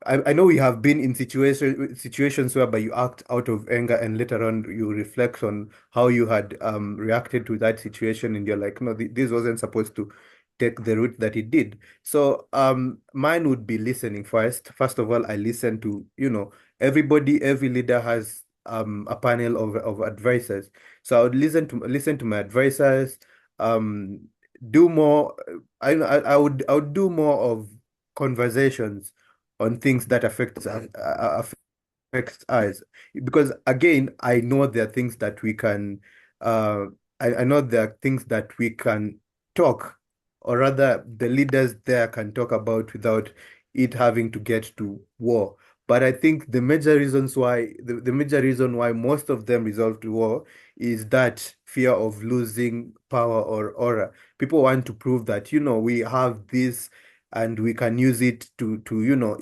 I know we have been in situations whereby you act out of anger, and later on you reflect on how you had reacted to that situation, and you're like, no, this wasn't supposed to take the route that it did. So mine would be listening first. First of all, I listen to, everybody. Every leader has a panel of advisors. So I would listen to my advisors, um do more. I would do more of conversations on things that affects us, because again I know there are things that we can uh I know there are things that we can talk, or rather the leaders there can talk about without it having to get to war. But I think the major reason why most of them resort to war is that fear of losing power or aura. People want to prove that, we have this, and we can use it to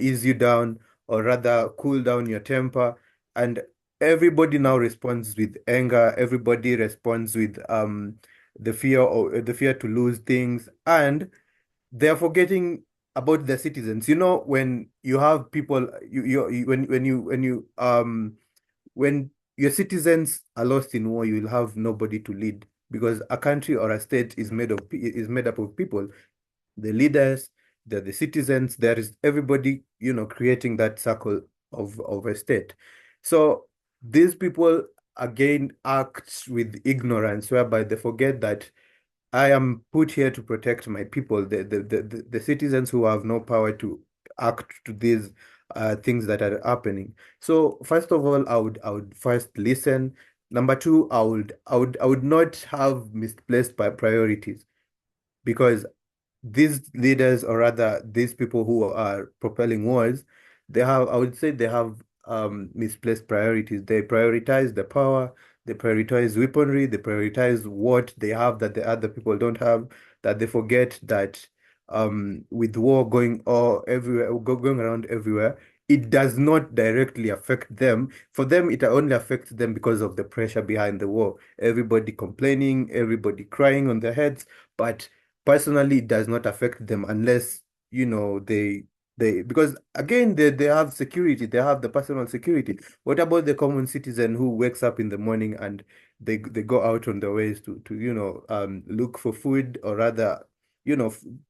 ease you down, or rather cool down your temper. And everybody now responds with anger. Everybody responds with the fear to lose things, and they're forgetting about their citizens. When you have people, when your citizens are lost in war, you'll have nobody to lead, because a country or a state is made up of people. The leaders, the citizens, there is everybody, creating that circle of a state. So these people again act with ignorance, whereby they forget that I am put here to protect my people, the citizens who have no power to act to these things that are happening. So first of all, I would first listen. Number two, I would not have misplaced priorities, because these leaders, or rather these people who are propelling wars, I would say they have misplaced priorities. They prioritize the power, they prioritize weaponry, they prioritize what they have that the other people don't have, that they forget that with war going all everywhere, going around everywhere, it does not directly affect them. For them, it only affects them because of the pressure behind the war. Everybody complaining, everybody crying on their heads, but personally it does not affect them unless they because again they have security, they have the personal security. What about the common citizen who wakes up in the morning and they go out on their ways to look for food, or rather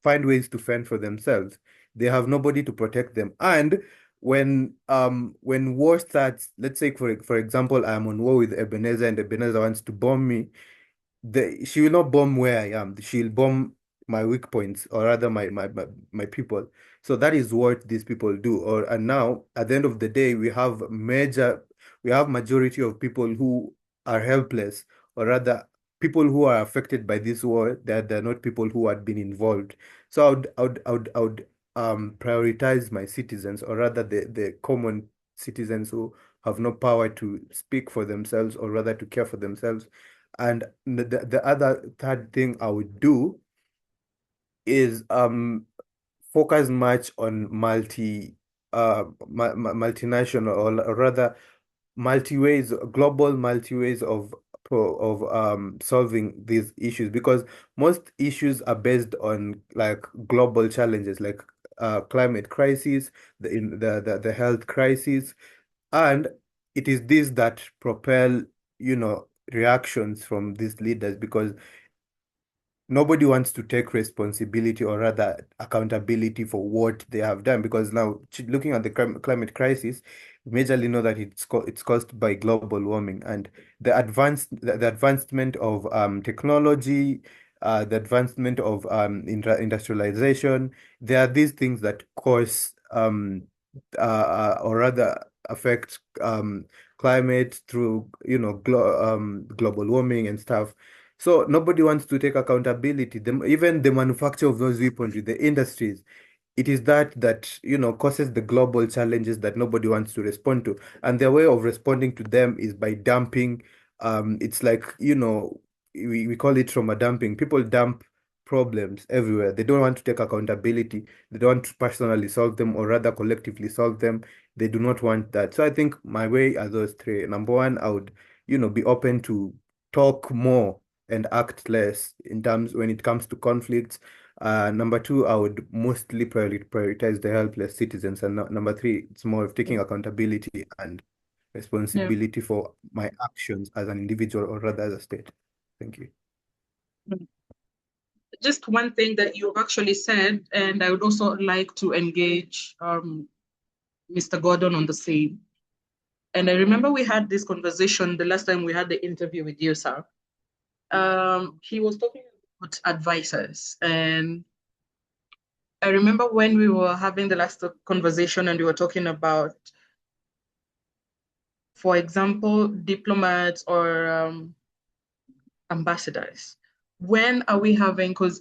find ways to fend for themselves? They have nobody to protect them. And when war starts, let's say for example, I'm on war with Ebenezer, and Ebenezer wants to bomb me. She will not bomb where I am. She'll bomb my weak points, or rather my people. So that is what these people do. And now at the end of the day, we have majority of people who are helpless, or rather people who are affected by this war, that they're not people who had been involved. So I would prioritize my citizens, or rather the common citizens who have no power to speak for themselves, or rather to care for themselves. And the other third thing I would do is focus much on multinational, or rather multi ways of solving these issues, because most issues are based on like global challenges, like climate crisis, the health crisis, and it is this that propel, reactions from these leaders, because nobody wants to take responsibility, or rather accountability, for what they have done, because now looking at the climate crisis, we majorly know that it's caused by global warming, and the advancement of technology, the advancement of industrialization. There are these things that cause or rather affect climate through, global warming and stuff. So nobody wants to take accountability. Even the manufacture of those weaponry, the industries, it is that causes the global challenges that nobody wants to respond to. And their way of responding to them is by dumping. It's like, we call it trauma dumping. People dump problems everywhere. They don't want to take accountability. They don't want to personally solve them, or rather collectively solve them. They do not want that. So I think my way are those three. Number one, I would, be open to talk more and act less in terms when it comes to conflicts. Number two, I would mostly prioritize the helpless citizens. And number three, it's more of taking accountability and Yeah. responsibility for my actions as an individual, or rather as a state. Thank you. Just one thing that you actually said, and I would also like to engage Mr. Gordon on the same. And I remember we had this conversation the last time we had the interview with you, sir. He was talking about advisors. And I remember when we were having the last conversation and we were talking about, for example, diplomats or ambassadors. When are we having, because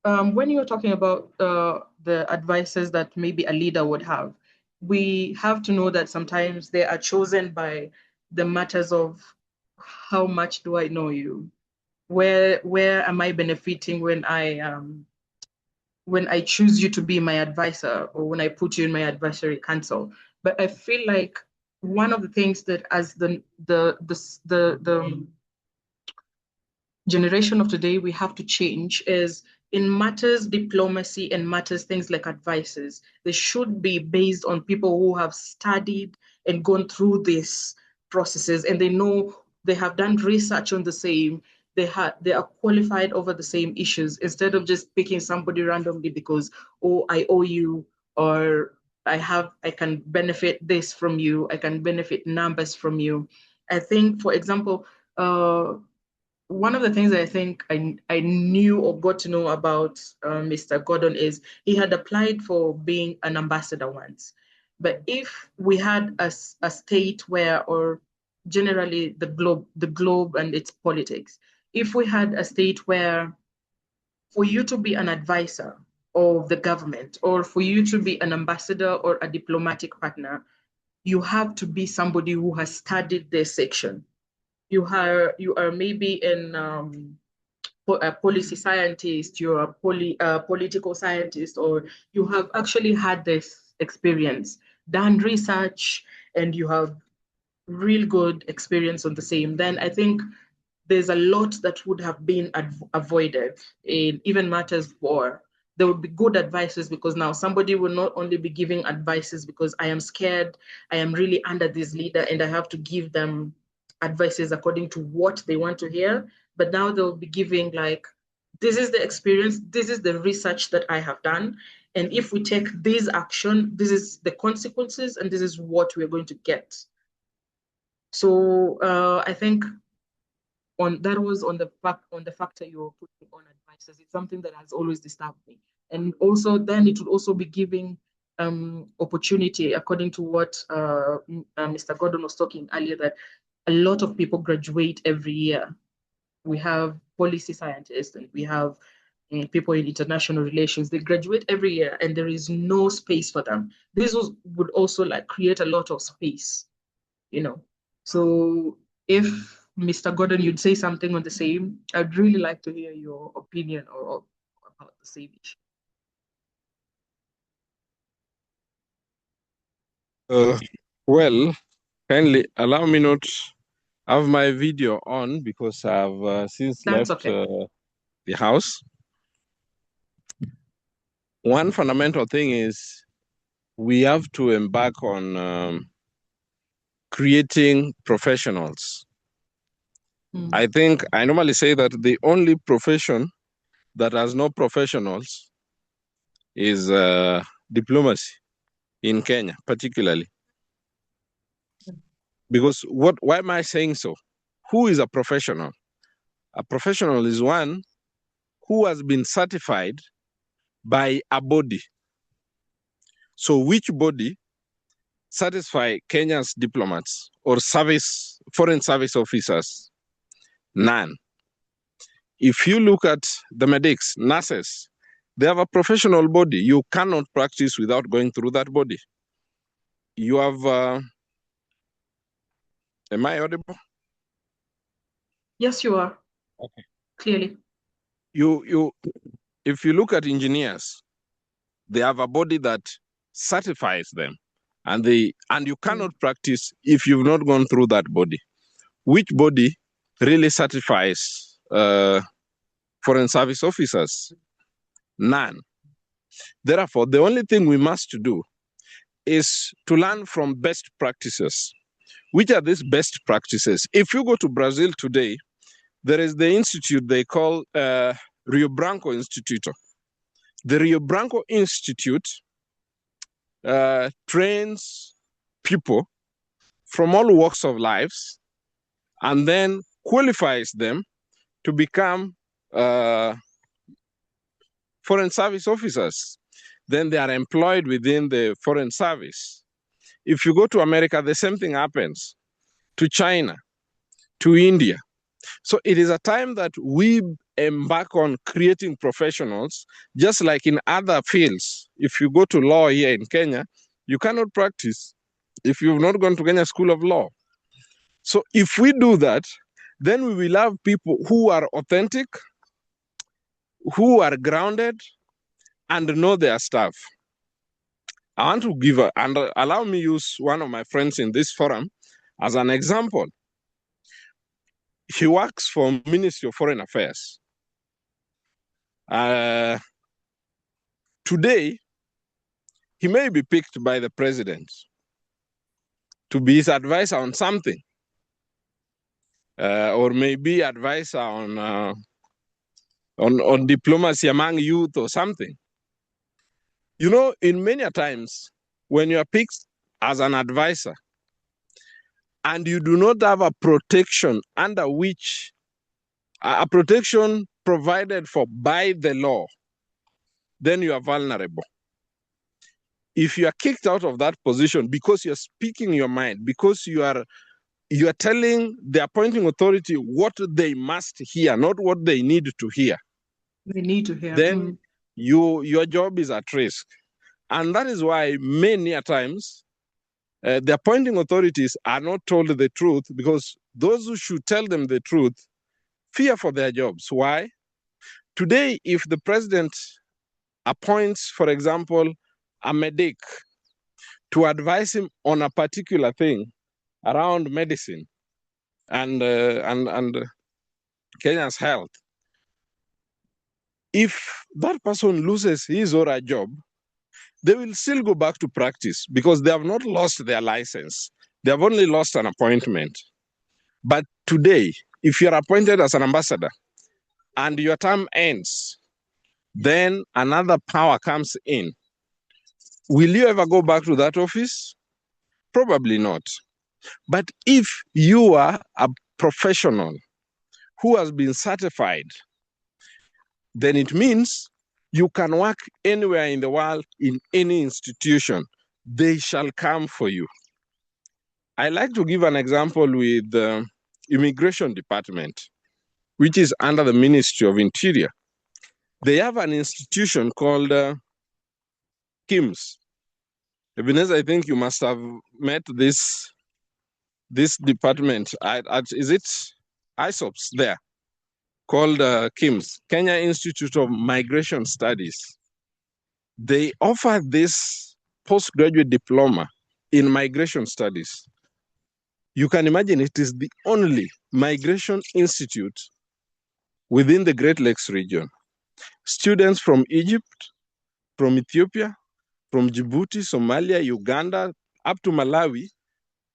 when you're talking about the advices that maybe a leader would have, we have to know that sometimes they are chosen by the matters of how much do I know you? Where am I benefiting when I choose you to be my advisor, or when I put you in my advisory council? But I feel like one of the things that as the generation of today we have to change is, in matters diplomacy and matters things like advices, they should be based on people who have studied and gone through these processes, and they know, they have done research on the same, they are qualified over the same issues, instead of just picking somebody randomly because, oh, I owe you, or I can benefit this from you, I can benefit numbers from you. I think, for example, one of the things that I think I knew or got to know about Mr. Gordon is he had applied for being an ambassador once. But if we had a state where, or generally the globe and its politics, if we had a state where for you to be an advisor of the government, or for you to be an ambassador or a diplomatic partner, you have to be somebody who has studied this section. You are maybe in a policy scientist, you're a political scientist, or you have actually had this experience, done research, and you have real good experience on the same. Then I think there's a lot that would have been avoided in even matters of war. There would be good advices, because now somebody will not only be giving advices because I am scared, I am really under this leader, and I have to give them advices according to what they want to hear. But now they'll be giving like, this is the experience, this is the research that I have done. And if we take this action, this is the consequences, and this is what we're going to get. So I think was on the factor you're putting on advisors. It's something that has always disturbed me. And also then it would also be giving opportunity, according to what Mr. Gordon was talking earlier, that a lot of people graduate every year. We have policy scientists and we have people in international relations. They graduate every year and there is no space for them. This would also like create a lot of space, you know. So if Mr. Gordon, you'd say something on the same, I'd really like to hear your opinion or about the same issue. Well, kindly allow me not have my video on because I've since That's left okay. the house. One fundamental thing is we have to embark on creating professionals. I think I normally say that the only profession that has no professionals is diplomacy in Kenya, particularly. Because why am I saying so? Who is a professional? A professional is one who has been certified by a body. So which body satisfy Kenya's diplomats or foreign service officers? None. If you look at the medics, nurses, they have a professional body. You cannot practice without going through that body. You have, am I audible? Yes, you are. Okay. Clearly. If you look at engineers, they have a body that certifies them, and you cannot practice if you've not gone through that body. Which body really certifies foreign service officers? None. Therefore, the only thing we must do is to learn from best practices. Which are these best practices? If you go to Brazil today, there is the institute they call Rio Branco Institute. The Rio Branco Institute trains people from all walks of lives and then qualifies them to become foreign service officers. Then they are employed within the foreign service. If you go to America, the same thing happens. To China, to India. So it is a time that we embark on creating professionals, just like in other fields. If you go to law here in Kenya, you cannot practice if you've not gone to Kenya School of Law. So if we do that, then we will have people who are authentic, who are grounded, and know their stuff. I want to give, and allow me use one of my friends in this forum as an example. He works for Ministry of Foreign Affairs. Today, he may be picked by the president to be his advisor on something, or maybe advisor on diplomacy among youth or something. You know, in many times, when you are picked as an advisor and you do not have a protection under which, a protection provided for by the law, then you are vulnerable. If you are kicked out of that position because you're speaking your mind, because you are telling the appointing authority what they must hear, not what they need to hear. They need to hear. Then your job is at risk. And that is why many a times the appointing authorities are not told the truth, because those who should tell them the truth fear for their jobs. Why? Today, if the president appoints, for example, a medic to advise him on a particular thing around medicine and Kenya's health, if that person loses his or her job, they will still go back to practice because they have not lost their license. They have only lost an appointment. But today, if you're appointed as an ambassador and your term ends, then another power comes in. Will you ever go back to that office? Probably not. But if you are a professional who has been certified, then it means you can work anywhere in the world in any institution. They shall come for you. I like to give an example with the Immigration Department, which is under the Ministry of Interior. They have an institution called KIMS. Ebenezer, I think you must have met this department. Is it ISOPS there? Called KIMS, Kenya Institute of Migration Studies. They offer this postgraduate diploma in migration studies. You can imagine it is the only migration institute within the Great Lakes region. Students from Egypt, from Ethiopia, from Djibouti, Somalia, Uganda, up to Malawi,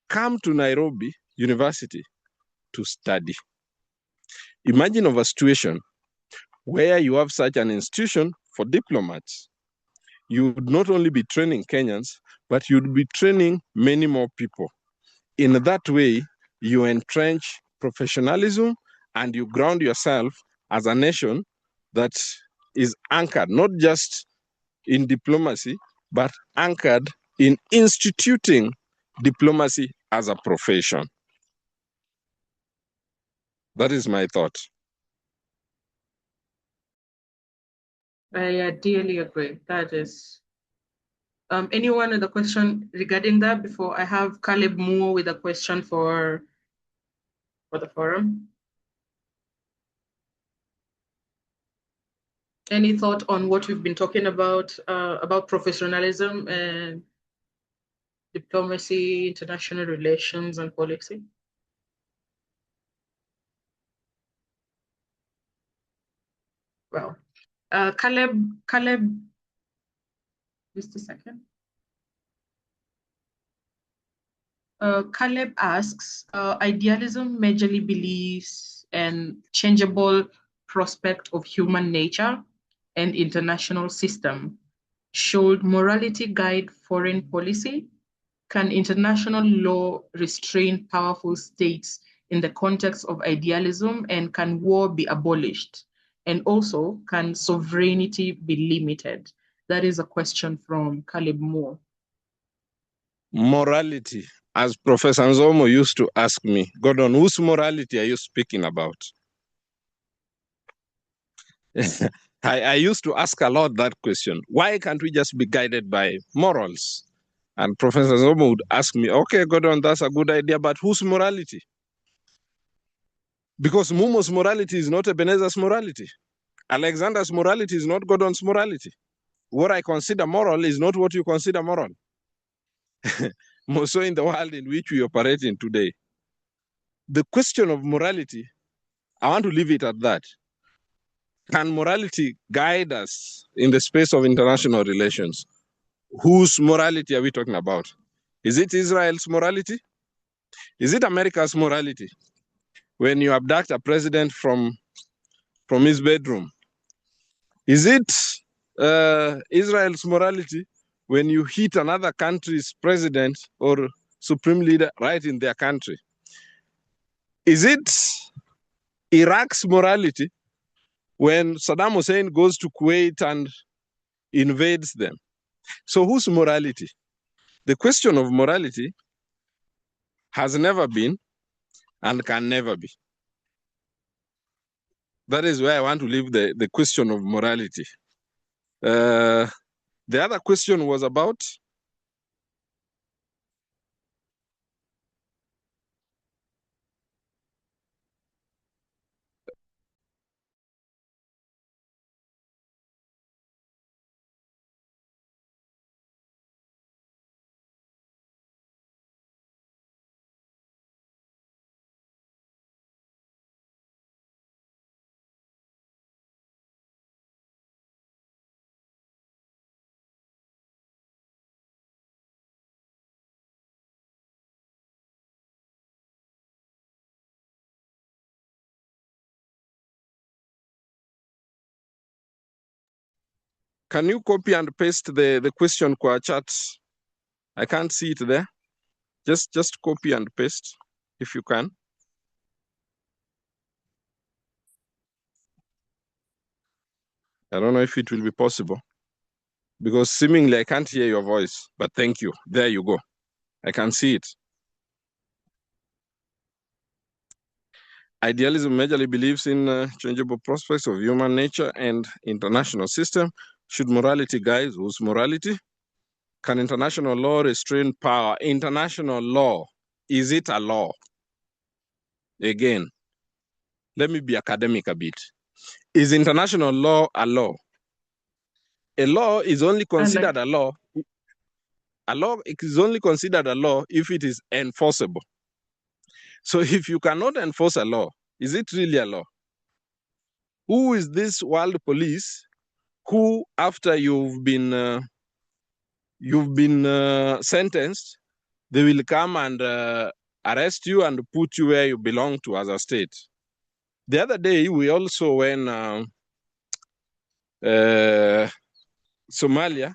come to Nairobi University to study. Imagine of a situation where you have such an institution for diplomats. You would not only be training Kenyans, but you'd be training many more people. In that way, you entrench professionalism and you ground yourself as a nation that is anchored not just in diplomacy, but anchored in instituting diplomacy as a profession. That is my thought. I dearly agree. That is. Anyone with a question regarding that before I have Caleb Moore with a question for the forum? Any thought on what we've been talking about professionalism and diplomacy, international relations, and policy? Well, Caleb, just a second. Caleb asks, idealism majorly believes in changeable prospect of human nature and international system. Should morality guide foreign policy? Can international law restrain powerful states in the context of idealism, and can war be abolished? And also, can sovereignty be limited? That is a question from Caleb Moore. Morality, as Professor Nzomo used to ask me, Gordon, whose morality are you speaking about? I used to ask a lot that question. Why can't we just be guided by morals? And Professor Nzomo would ask me, okay, Gordon, that's a good idea, but whose morality? Because Mumo's morality is not Ebenezer's morality. Alexander's morality is not Gordon's morality. What I consider moral is not what you consider moral. More so in the world in which we operate in today. The question of morality, I want to leave it at that. Can morality guide us in the space of international relations? Whose morality are we talking about? Is it Israel's morality? Is it America's morality? When you abduct a president from his bedroom? Is it Israel's morality when you hit another country's president or supreme leader right in their country? Is it Iraq's morality when Saddam Hussein goes to Kuwait and invades them? So whose morality? The question of morality has never been and can never be. That is where I want to leave the question of morality. The other question was about? Can you copy and paste the question qua chat? I can't see it there. Just copy and paste if you can. I don't know if it will be possible because seemingly I can't hear your voice, but thank you. There you go. I can see it. Idealism majorly believes in changeable prospects of human nature and international system. Should morality guide whose morality? Can international law restrain power? International law, is it a law? Again, let me be academic a bit. Is international law a law? A law is only considered a law. A law is only considered a law if it is enforceable. So if you cannot enforce a law, is it really a law? Who is this world police who, after you've been sentenced, they will come and arrest you and put you where you belong to as a state? The other day, we also, when Somalia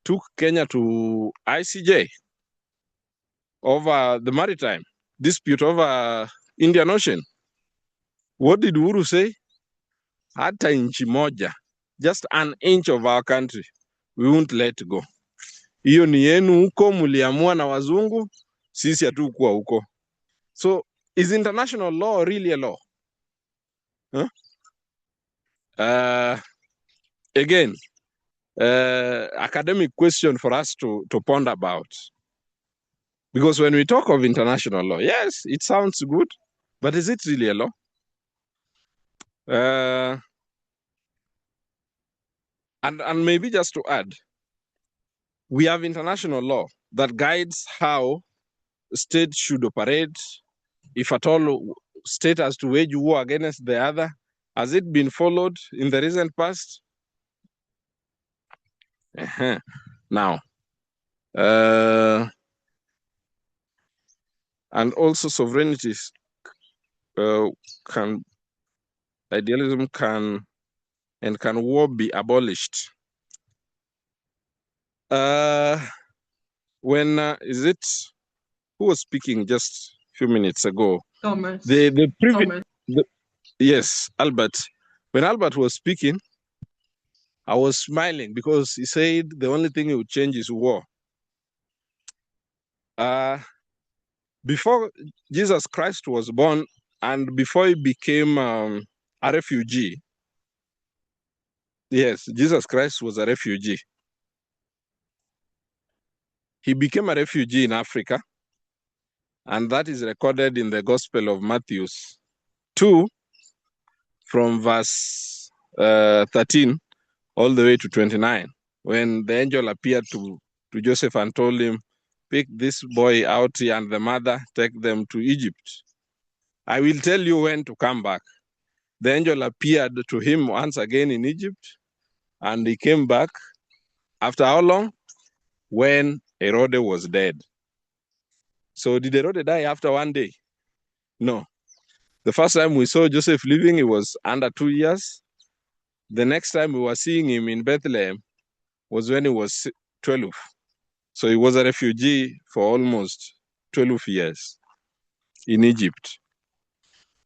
took Kenya to ICJ over the maritime dispute over Indian Ocean, what did Uhuru say? Hata inchi moja, just an inch of our country, we won't let go. Hiyo ni yenu huko, muliamua na wazungu, sisi hatukuwa huko. So, is international law really a law? Huh? Again, academic question for us to ponder about. Because when we talk of international law, yes, it sounds good, but is it really a law? And maybe just to add, we have international law that guides how states should operate. If at all state has to wage war against the other, has it been followed in the recent past? Now, and also sovereignties idealism can war be abolished? When is it? Who was speaking just a few minutes ago? Thomas. Yes, Albert. When Albert was speaking, I was smiling because he said the only thing he would change is war. Before Jesus Christ was born and before he became a refugee, yes, Jesus Christ was a refugee. He became a refugee in Africa, and that is recorded in the Gospel of Matthew 2 from verse 13 all the way to 29, when the angel appeared to Joseph and told him, pick this boy out here and the mother, take them to Egypt. I will tell you when to come back. The angel appeared to him once again in Egypt, and he came back after how long? When Herod was dead. So did Herod die after one day? No. The first time we saw Joseph living, he was under 2 years. The next time we were seeing him in Bethlehem was when he was 12. So he was a refugee for almost 12 years in Egypt.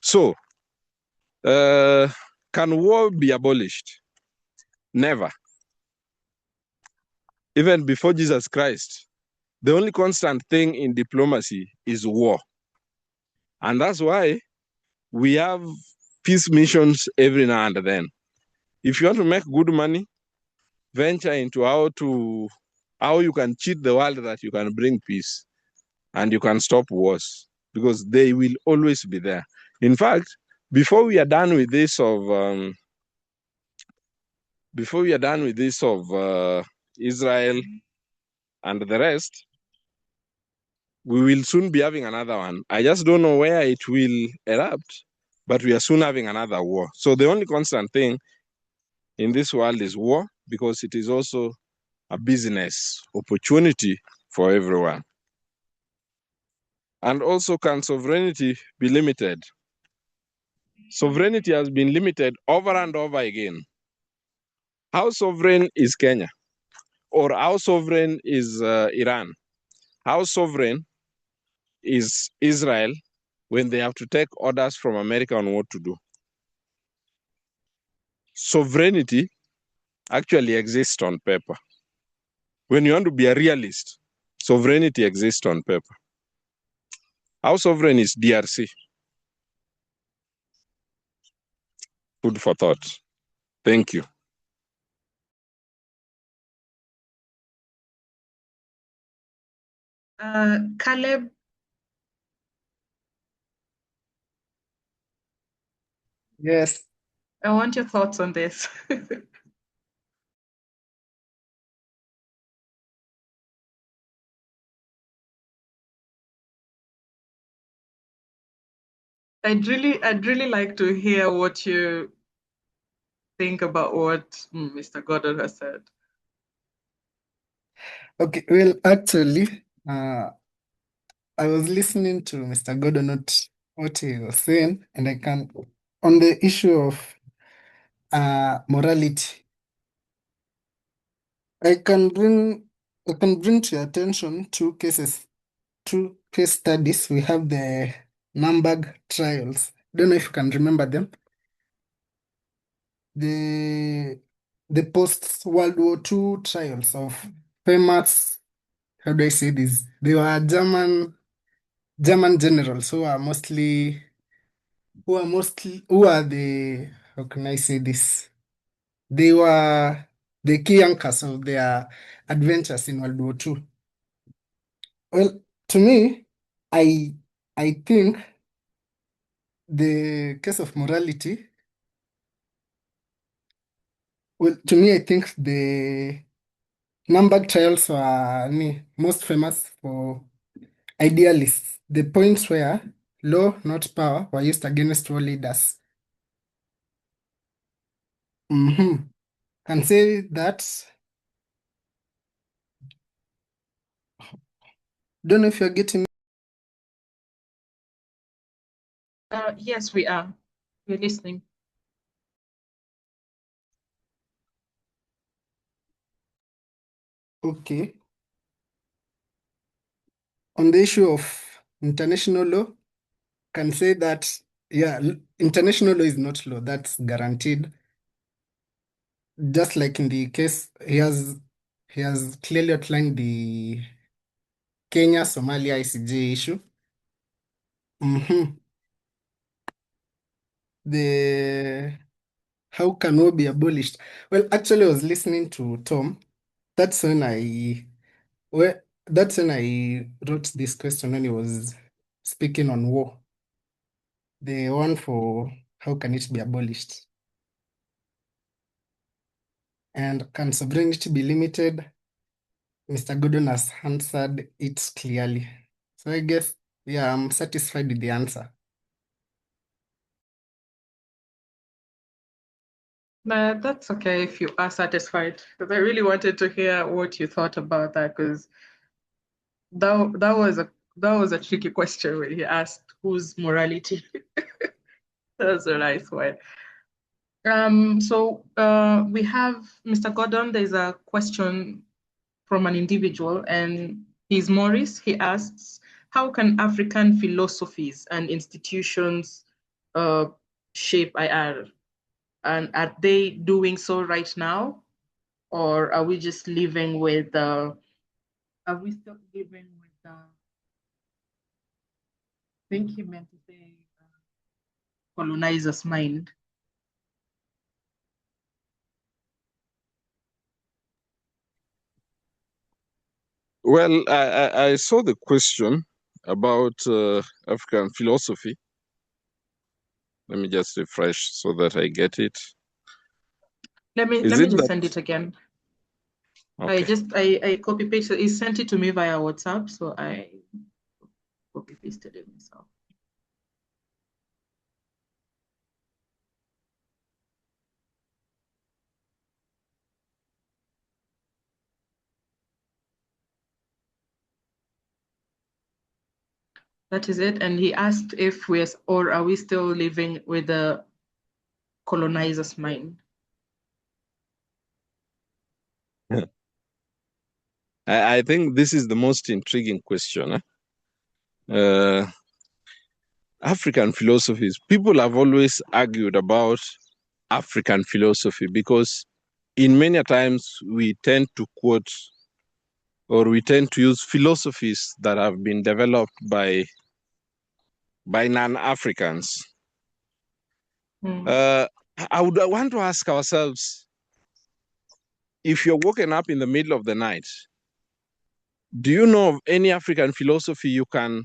So, can war be abolished? Never. Even before Jesus Christ, the only constant thing in diplomacy is war. And that's why we have peace missions every now and then. If you want to make good money, venture into how you can cheat the world that you can bring peace and you can stop wars, because they will always be there. In fact, before we are done with this of Israel and the rest, we will soon be having another one. I just don't know where it will erupt, but we are soon having another war. So the only constant thing in this world is war, because it is also a business opportunity for everyone. And also, can sovereignty be limited? Sovereignty has been limited over and over again. How sovereign is Kenya? Or how sovereign is Iran? How sovereign is Israel when they have to take orders from America on what to do? Sovereignty actually exists on paper. When you want to be a realist, sovereignty exists on paper. How sovereign is DRC? Food for thought. Thank you. Caleb. Yes. I want your thoughts on this. I'd really like to hear what you think about what Mr. Gordon has said. Okay, well, actually, I was listening to Mr. Gordon, what he was saying, and I can, on the issue of morality, I can bring to your attention two case studies. We have the Nuremberg trials. Don't know if you can remember them. The post-World War II trials of famous, how do I say this? They were German generals who are the, how can I say this? They were the key anchors of their adventures in World War II. Well, to me, I think the case of morality, well, to me, I think the Nuremberg trials were most famous for idealists. The points where law, not power, were used against war leaders. Can say that. Don't know if you're getting me. Yes, we are. We're listening. Okay. On the issue of international law, can say that, yeah, international law is not law, that's guaranteed. Just like in the case, he has clearly outlined the Kenya-Somalia ICJ issue. The how can war be abolished? Well, actually, I was listening to Tom. That's when I wrote this question when he was speaking on war. The one for how can it be abolished? And can sovereignty be limited? Mr. Gordon has answered it clearly. So I guess, yeah, I'm satisfied with the answer. That's okay if you are satisfied, because I really wanted to hear what you thought about that, because that was a tricky question when he asked whose morality. That was a nice one. So we have Mr. Gordon. There's a question from an individual, and he's Maurice. He asks, how can African philosophies and institutions shape IR? And are they doing so right now? Or are we just living with, are we still living with, I think he meant to say colonizer's mind. Well, I saw the question about African philosophy. Let me just refresh so that I get it. Let me just send it again. Okay. I copy pasted. He sent it to me via WhatsApp, so I copy pasted it myself. That is it. And he asked if are we still living with the colonizer's mind? I think this is the most intriguing question. African philosophies. People have always argued about African philosophy because in many times we tend to quote or we tend to use philosophies that have been developed by non-Africans. I would want to ask ourselves, if you're woken up in the middle of the night, do you know of any African philosophy you can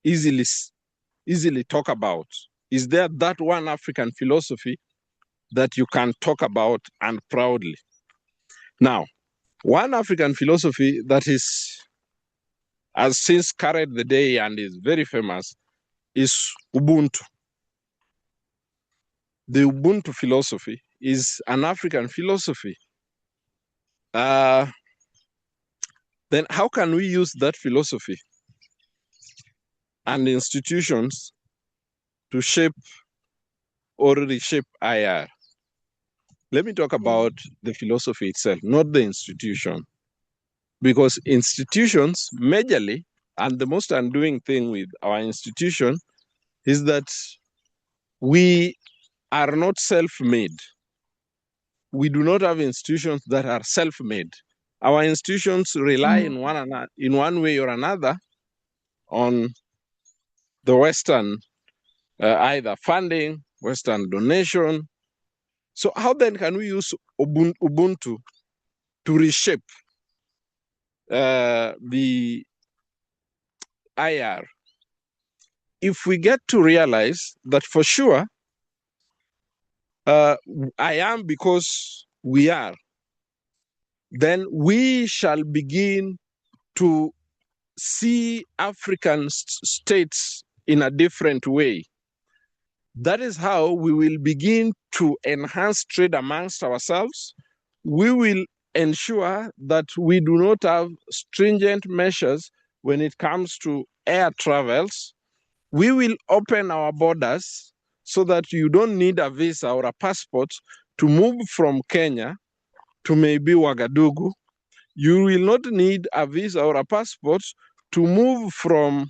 easily talk about? Is there that one African philosophy that you can talk about and proudly? Now, one African philosophy that has since carried the day and is very famous is Ubuntu. The Ubuntu philosophy is an African philosophy. Then how can we use that philosophy and institutions to shape or reshape IR? Let me talk about the philosophy itself, not the institution. Because institutions, majorly, and the most undoing thing with our institution is that we are not self-made. We do not have institutions that are self-made. Our institutions rely in one way or another on the Western either funding, Western donation. So how then can we use Ubuntu to reshape the IR? If we get to realize that for sure, I am because we are, then we shall begin to see African states in a different way. That is how we will begin to enhance trade amongst ourselves. We will ensure that we do not have stringent measures when it comes to air travels. We will open our borders so that you don't need a visa or a passport to move from Kenya to maybe Ouagadougou. You will not need a visa or a passport to move from,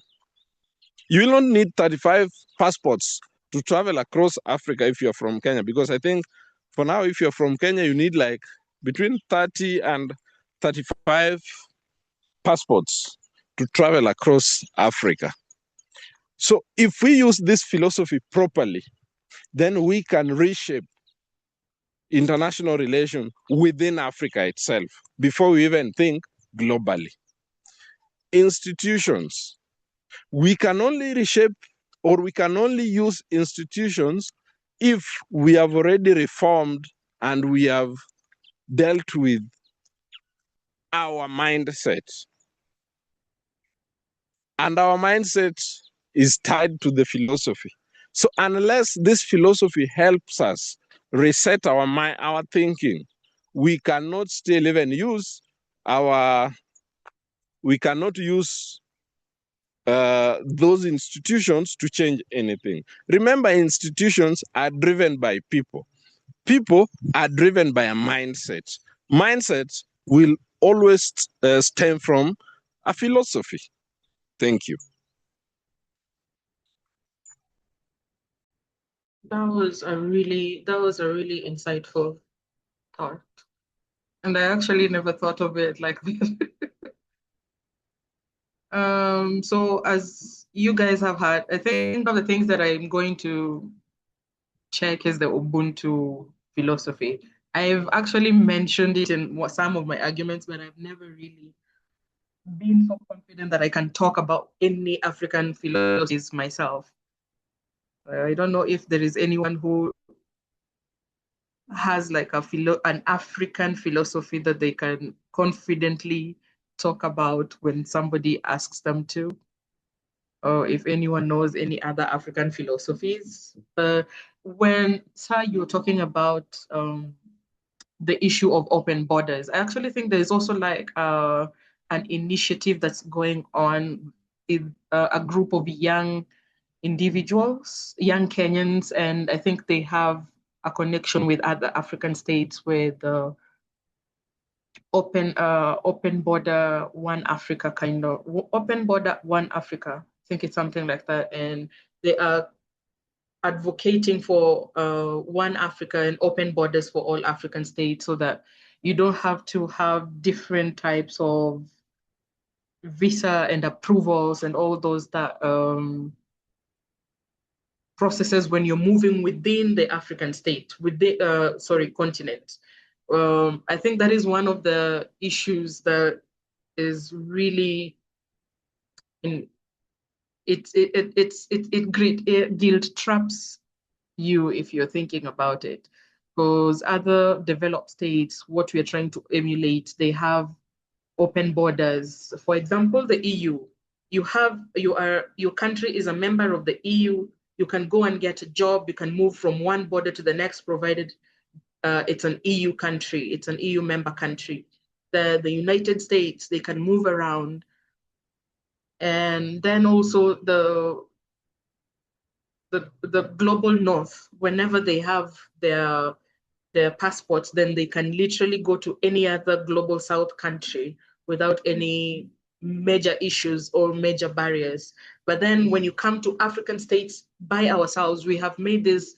you will not need 35 passports to travel across Africa if you're from Kenya, because I think for now, if you're from Kenya, you need like between 30 and 35 passports to travel across Africa. So if we use this philosophy properly, then we can reshape international relations within Africa itself before we even think globally. Institutions, we can only reshape or we can only use institutions if we have already reformed and we have dealt with our mindset. And our mindset is tied to the philosophy. So unless this philosophy helps us reset our mind, our thinking, we cannot still even use those institutions to change anything. Remember, institutions are driven by people. People are driven by a mindset. Mindsets will always stem from a philosophy. Thank you. That was a really insightful thought. And I actually never thought of it like this. So as you guys have had, I think one of the things that I'm going to check is the Ubuntu philosophy. I've actually mentioned it in some of my arguments, but I've never really been so confident that I can talk about any African philosophies myself. I don't know if there is anyone who has like an African philosophy that they can confidently talk about when somebody asks them to, or if anyone knows any other African philosophies. When, sir, you're talking about the issue of open borders, I actually think there's also like an initiative that's going on in a group of young individuals, young Kenyans, and I think they have a connection with other African states with open border, one Africa kind of open border, one Africa. I think it's something like that, and they are advocating for one Africa and open borders for all African states so that you don't have to have different types of visa and approvals and all those that processes when you're moving within the African state, with the continent. I think that is one of the issues that is really in it guilt traps you if you're thinking about it, because other developed states, what we are trying to emulate, they have open borders. For example, the EU, your country is a member of the EU. You can go and get a job. You can move from one border to the next, provided it's an EU country. It's an EU member country. The United States, they can move around, and then also the global north, whenever they have their passports, then they can literally go to any other global south country without any major issues or major barriers. But then when you come to African states by ourselves, we have made this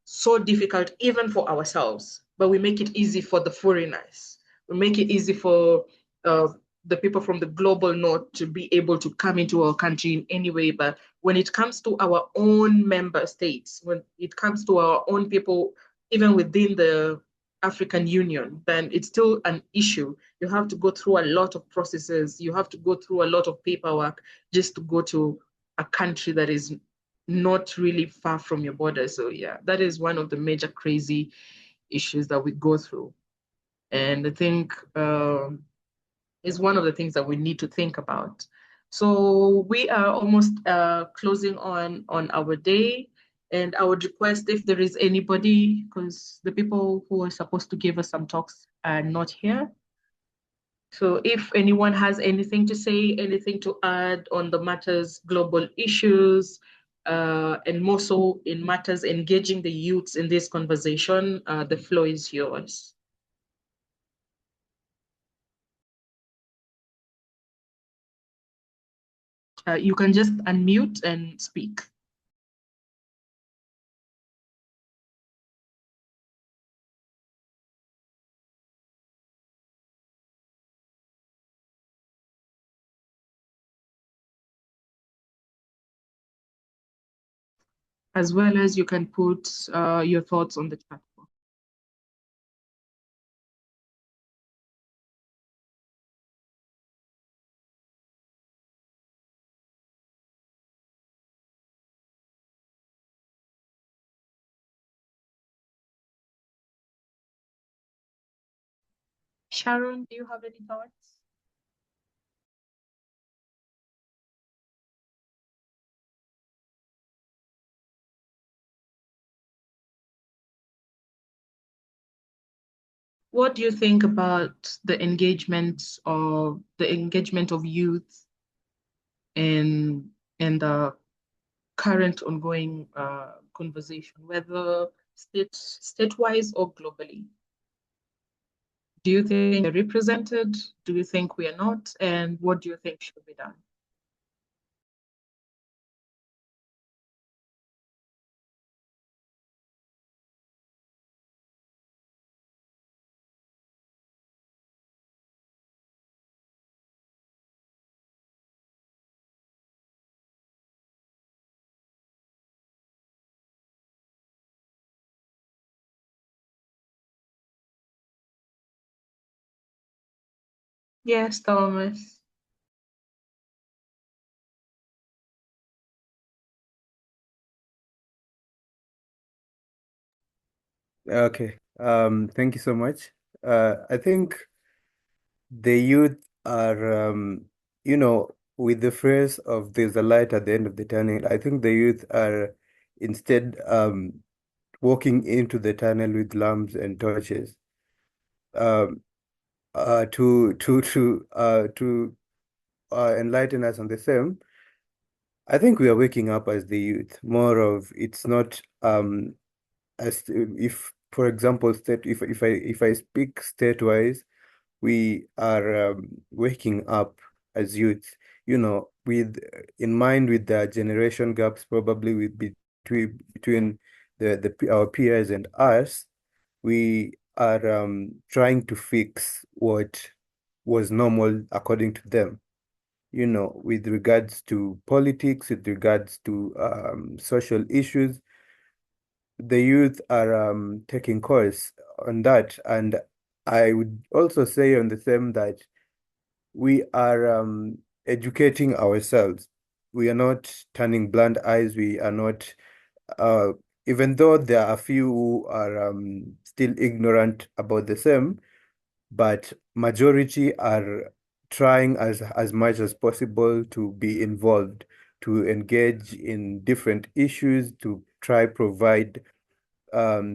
so difficult even for ourselves, but we make it easy for the foreigners. We make it easy for the people from the global north to be able to come into our country in any way. But when it comes to our own member states, when it comes to our own people, even within the African Union, then it's still an issue. You have to go through a lot of processes. You have to go through a lot of paperwork just to go to a country that is not really far from your border. So yeah, that is one of the major crazy issues that we go through. And I think is one of the things that we need to think about. So we are almost closing on our day. And I would request if there is anybody, because the people who are supposed to give us some talks are not here. So if anyone has anything to say, anything to add on the matters, global issues, and more so in matters engaging the youths in this conversation, the floor is yours. You can just unmute and speak. As well as you can put your thoughts on the chat box. Sharon, do you have any thoughts? What do you think about the engagement of youth in the current ongoing conversation, whether statewide or globally? Do you think they're represented? Do you think we are not? And what do you think should be done? Yes, Thomas. Okay. Thank you so much. I think the youth are, with the phrase of "there's a light at the end of the tunnel," I think the youth are instead walking into the tunnel with lamps and torches. Um, to enlighten us on the same, I think we are waking up as the youth. More of it's not as if, for example, if I speak state-wise, we are waking up as youth, with in mind with the generation gaps probably with between between our peers and us, we are trying to fix what was normal according to them. With regards to politics, with regards to social issues, the youth are taking course on that. And I would also say on the same that we are educating ourselves. We are not turning blind eyes. We are not, uh, even though there are a few who are still ignorant about the same, but majority are trying as much as possible to be involved, to engage in different issues, to try provide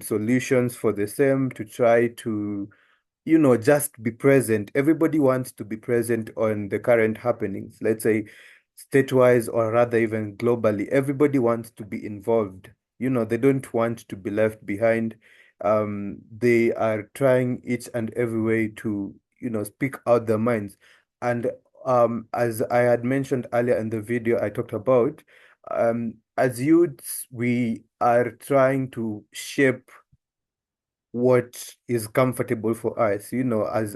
solutions for the same, to try to just be present. Everybody wants to be present on the current happenings, let's say state-wise or rather even globally. Everybody wants to be involved. They don't want to be left behind. They are trying each and every way to, speak out their minds. And as I had mentioned earlier in the video I talked about, as youths, we are trying to shape what is comfortable for us. As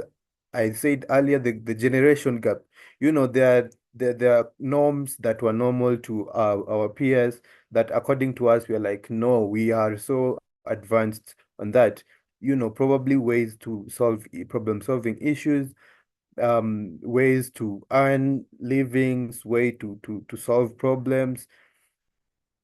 I said earlier, the generation gap, there are norms that were normal to our peers that according to us, we are like, no, we are so advanced on that. Probably ways to solve problem solving issues, ways to earn livings, way to solve problems.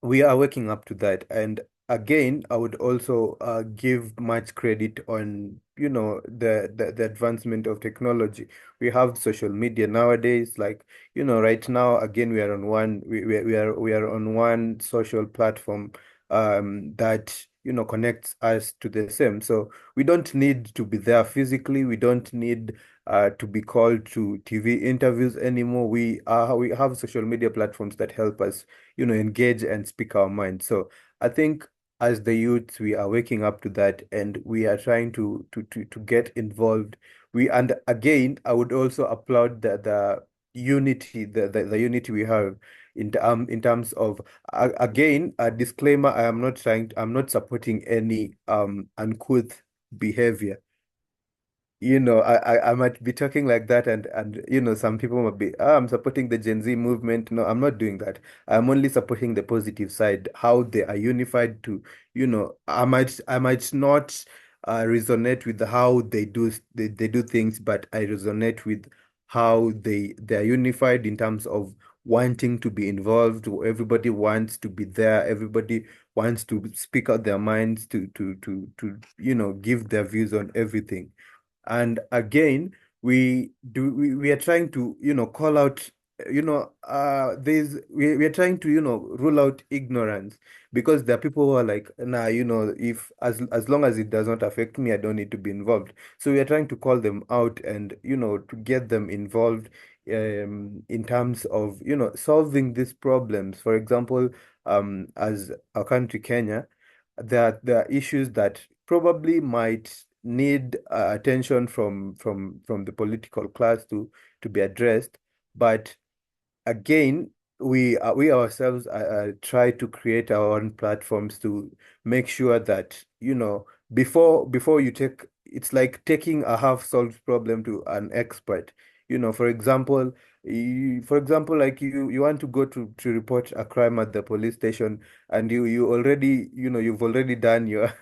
We are working up to that. And again, I would also give much credit on, the advancement of technology. We have social media nowadays, like, right now, again, we are on one social platform that, connects us to the same. So we don't need to be there physically. We don't need to be called to TV interviews anymore. We have social media platforms that help us, engage and speak our mind. So I think as the youth, we are waking up to that, and we are trying to get involved. And again, I would also applaud the unity, the unity we have in terms of, again, a disclaimer, I'm not supporting any uncouth behavior. I might be talking like that, and some people might be, I'm supporting the Gen Z movement. No, I'm not doing that. I'm only supporting the positive side, how they are unified to, I might not resonate with how they do things, but I resonate with how they are unified in terms of wanting to be involved. Everybody wants to be there. Everybody wants to speak out their minds to give their views on everything. And again, we are trying to, call out, we are trying to, rule out ignorance, because there are people who are like, nah, if as long as it does not affect me, I don't need to be involved. So we are trying to call them out and, to get them involved in terms of, solving these problems. For example, as our country, Kenya, there are issues that probably might need attention from the political class to be addressed. But again, we ourselves try to create our own platforms to make sure that, before you take, it's like taking a half solved problem to an expert. For example, like you want to go to report a crime at the police station, and you already, you've already done your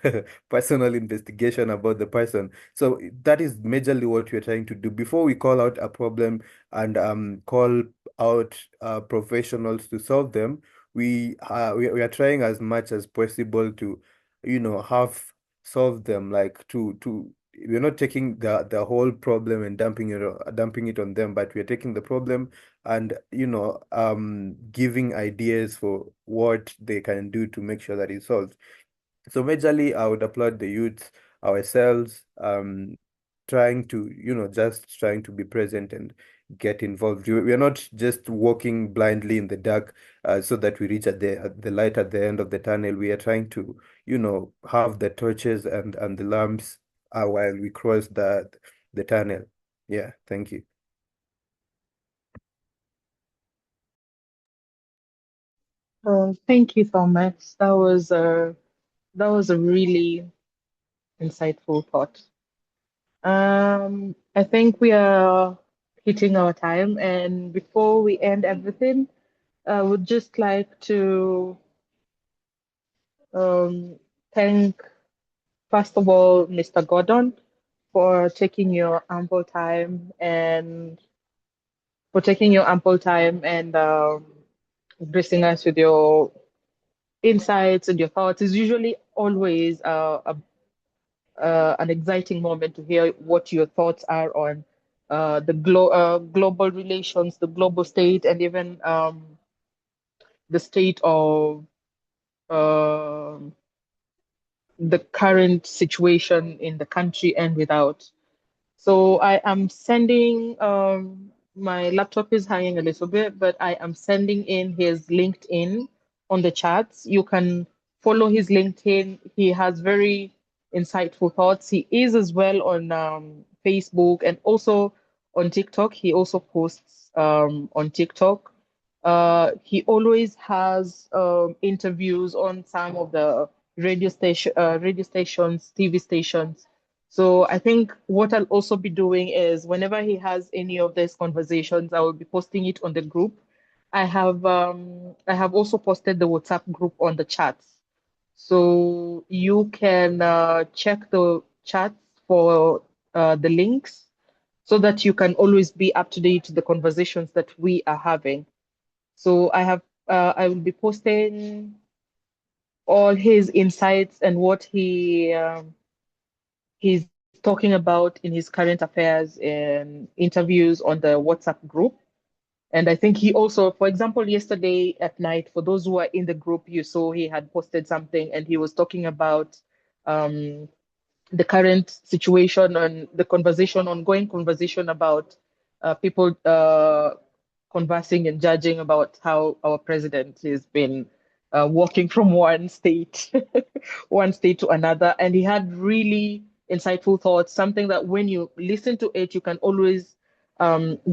personal investigation about the person. So that is majorly what we're trying to do before we call out a problem and call out professionals to solve them. We are trying as much as possible to, have solve them, like to we're not taking the whole problem and dumping it on them, but we're taking the problem and, giving ideas for what they can do to make sure that it's solved. So majorly, I would applaud the youth, ourselves, just trying to be present and get involved. We are not just walking blindly in the dark, so that we reach at the light at the end of the tunnel. We are trying to, have the torches and the lamps while we cross the tunnel. Yeah, thank you. Thank you so much. That was a really insightful thought. I think we are hitting our time, and before we end everything, I would just like to thank, first of all, Mr. Gordon for taking your ample time and gracing us with your insights and your thoughts. Is usually always an exciting moment to hear what your thoughts are on global relations, the global state, and even the state of um the current situation in the country and without. So I am sending, my laptop is hanging a little bit, but I am sending in his LinkedIn on the chats. You can follow his LinkedIn. He has very insightful thoughts. He is as well on Facebook and also on TikTok. He also posts on TikTok. He always has interviews on some of the radio stations, TV stations. So I think what I'll also be doing is whenever he has any of these conversations, I will be posting it on the group. I have also posted the WhatsApp group on the chats. So you can check the chats for the links so that you can always be up to date to the conversations that we are having. So I will be posting all his insights and what he's talking about in his current affairs and interviews on the WhatsApp group. And I think he also, for example, yesterday at night, for those who are in the group, you saw he had posted something and he was talking about um, the current situation and the ongoing conversation about people conversing and judging about how our president has been walking from one state, one state to another. And he had really insightful thoughts, something that when you listen to it, you can always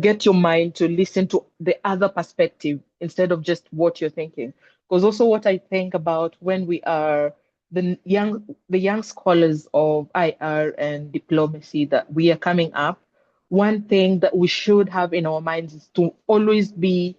get your mind to listen to the other perspective instead of just what you're thinking. Because also what I think about when we are the young scholars of IR and diplomacy that we are coming up, one thing that we should have in our minds is to always be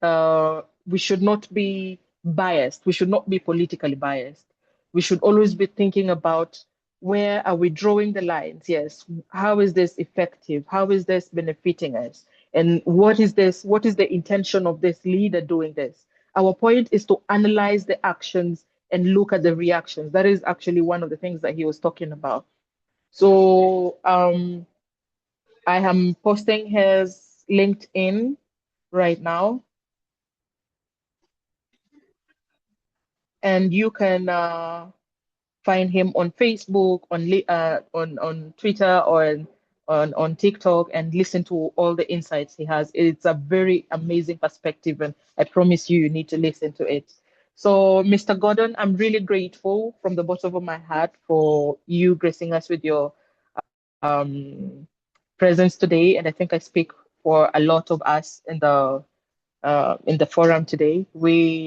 we should not be biased. We should not be politically biased. We should always be thinking about where are we drawing the lines? Yes. How is this effective? How is this benefiting us? And what is this? What is the intention of this leader doing this? Our point is to analyze the actions and look at the reactions. That is actually one of the things that he was talking about. So I am posting his LinkedIn right now, and you can find him on Facebook, on Twitter, or on TikTok, and listen to all the insights he has. It's a very amazing perspective, and I promise you, you need to listen to it. So, Mr. Gordon, I'm really grateful from the bottom of my heart for you gracing us with your presence today, and I think I speak for a lot of us in the forum today.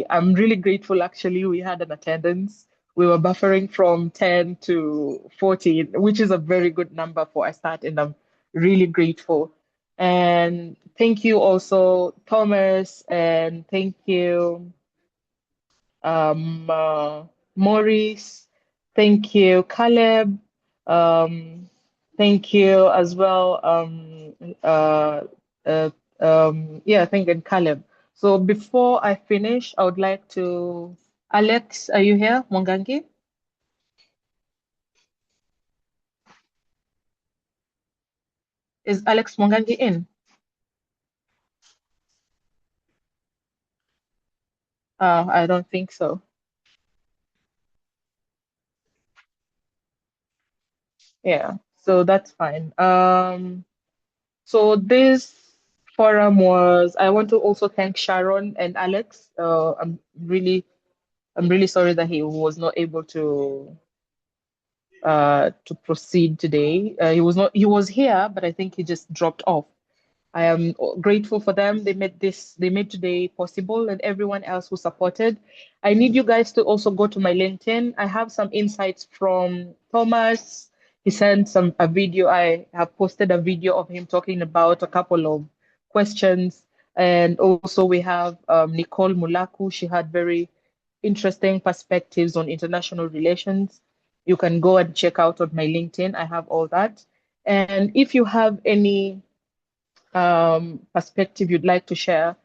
I'm really grateful actually. We had an attendance. We were buffering from 10 to 14, which is a very good number for a start, and I'm really grateful. And thank you also, Thomas, and thank you, Maurice. Thank you, Caleb. Thank you as well. Uh, yeah, thank you, Caleb. So before I finish, I would like to, Alex, are you here, Mwangangi? Is Alex Mwangangi in? I don't think so. Yeah, so that's fine. So this forum was, I want to also thank Sharon and Alex. I'm really sorry that he was not able to proceed today. He was here, but I think he just dropped off. I am grateful for them. They made today possible, and everyone else who supported. I need you guys to also go to my LinkedIn. I have some insights from Thomas. He sent a video. I have posted a video of him talking about a couple of questions. And also we have Nicole Mulaku. She had very interesting perspectives on international relations. You can go and check out on my LinkedIn. I have all that. And if you have any perspective you'd like to share,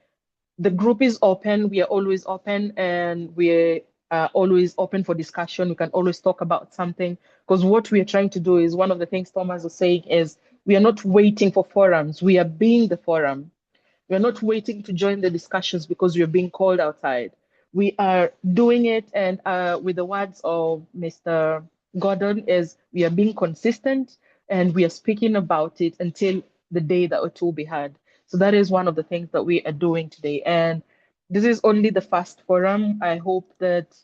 the group is open. We are always open, and we are always open for discussion. We can always talk about something, because what we are trying to do is, one of the things Thomas was saying is, we are not waiting for forums. We are being the forum. We're not waiting to join the discussions because we're being called outside. We are doing it, and with the words of Mr. Gordon, is we are being consistent and we are speaking about it until the day that it will be heard. So that is one of the things that we are doing today. And this is only the first forum. I hope that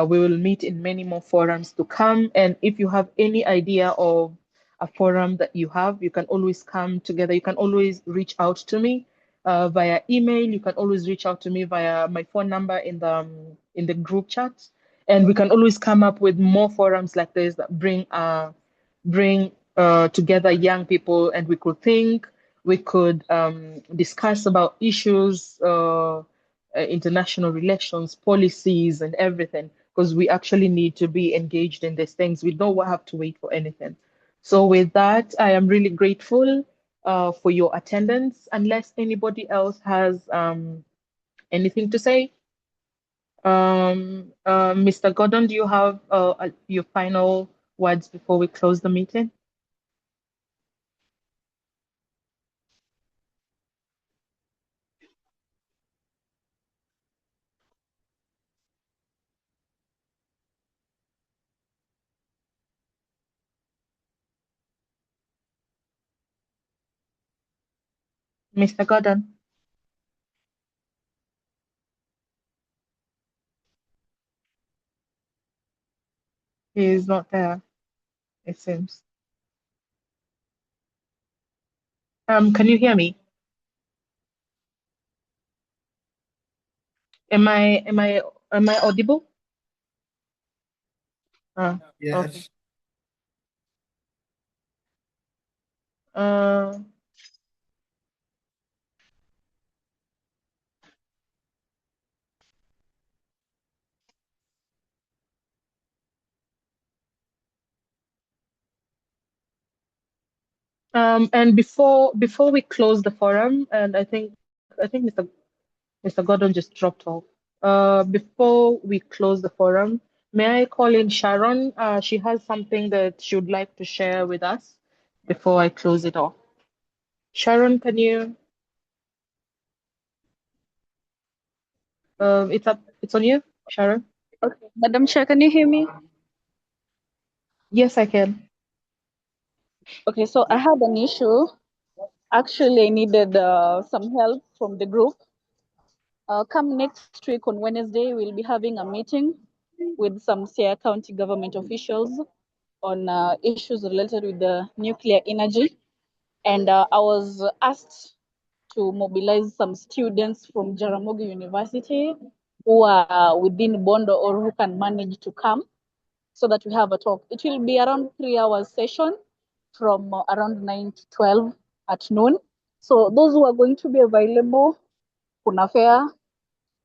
we will meet in many more forums to come. And if you have any idea of a forum that you have, you can always come together. You can always reach out to me via email. You can always reach out to me via my phone number in the group chat, and we can always come up with more forums like this that bring together young people, and we could think, we could discuss about issues, international relations, policies, and everything, because we actually need to be engaged in these things. We don't have to wait for anything. So with that, I am really grateful for your attendance. Unless anybody else has anything to say, Mr. Gordon, do you have your final words before we close the meeting? Mr. Gordon, he is not there, it seems. Can you hear me? Am I audible? Okay. Yes. Uh, and before we close the forum, and I think Mr. Gordon just dropped off. Before we close the forum, may I call in Sharon? She has something that she would like to share with us before I close it off. Sharon, can you? It's on you, Sharon. Okay, Madam Chair, can you hear me? Yes, I can. Okay, so I had an issue. Actually, I needed some help from the group. Come next week on Wednesday, we'll be having a meeting with some Sierra County government officials on issues related with the nuclear energy. And I was asked to mobilize some students from Jaramogi University who are within Bondo or who can manage to come so that we have a talk. It will be around 3 hours session from around 9 to 12 at noon. So those who are going to be available, kuna fair.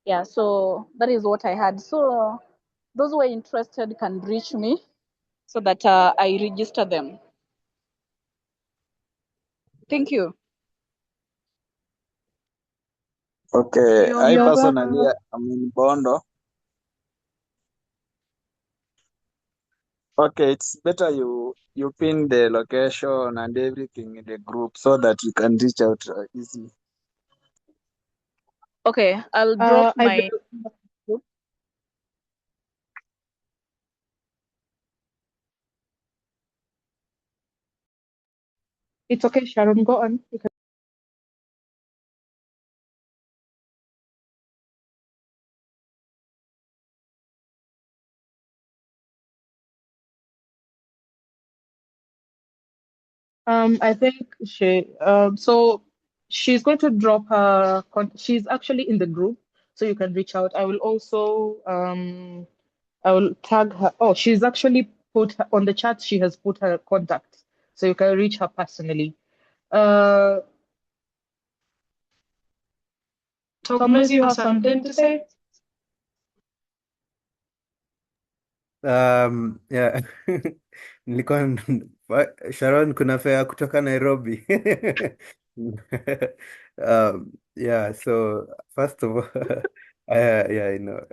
Yeah, so that is what I had. So those who are interested can reach me so that I register them. Thank you. Okay, I You're personally welcome. am in Bondo. Okay, it's better you pin the location and everything in the group so that you can reach out easy. Okay, I'll drop I my group. It's okay, Sharon. Go on. You can- I think she. So she's going to drop her. She's actually in the group, so you can reach out. I will also I will tag her. Oh, she's actually put on the chat. She has put her contacts, so you can reach her personally. Uh, Thomas, you have something to say? Yeah. Nilikuwa Sharon, kuna fare kutoka Nairobi. Yeah, so first of all, yeah, I know.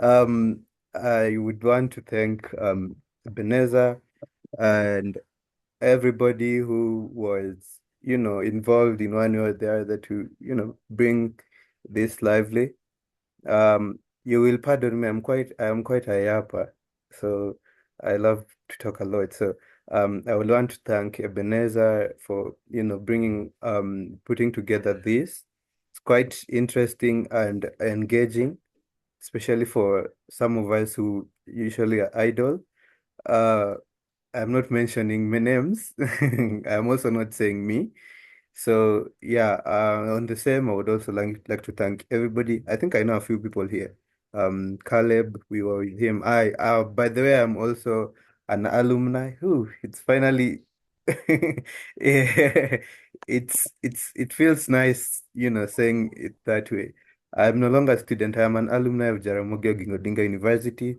Um, I would want to thank Ebenezer and everybody who was, involved in one way or the other to, bring this lively. You will pardon me. I'm quite a yapper, so I love to talk a lot. So, I would want to thank Ebenezer for, putting together this. It's quite interesting and engaging, especially for some of us who usually are idle. Uh, I'm not mentioning my names. I'm also not saying me. So yeah, on the same, I would also like to thank everybody. I think I know a few people here. Caleb, we were with him. By the way, I'm also an alumni. Who it's finally, yeah, it feels nice, saying it that way. I'm no longer a student. I'm an alumni of Jaramogi Oginga Odinga University,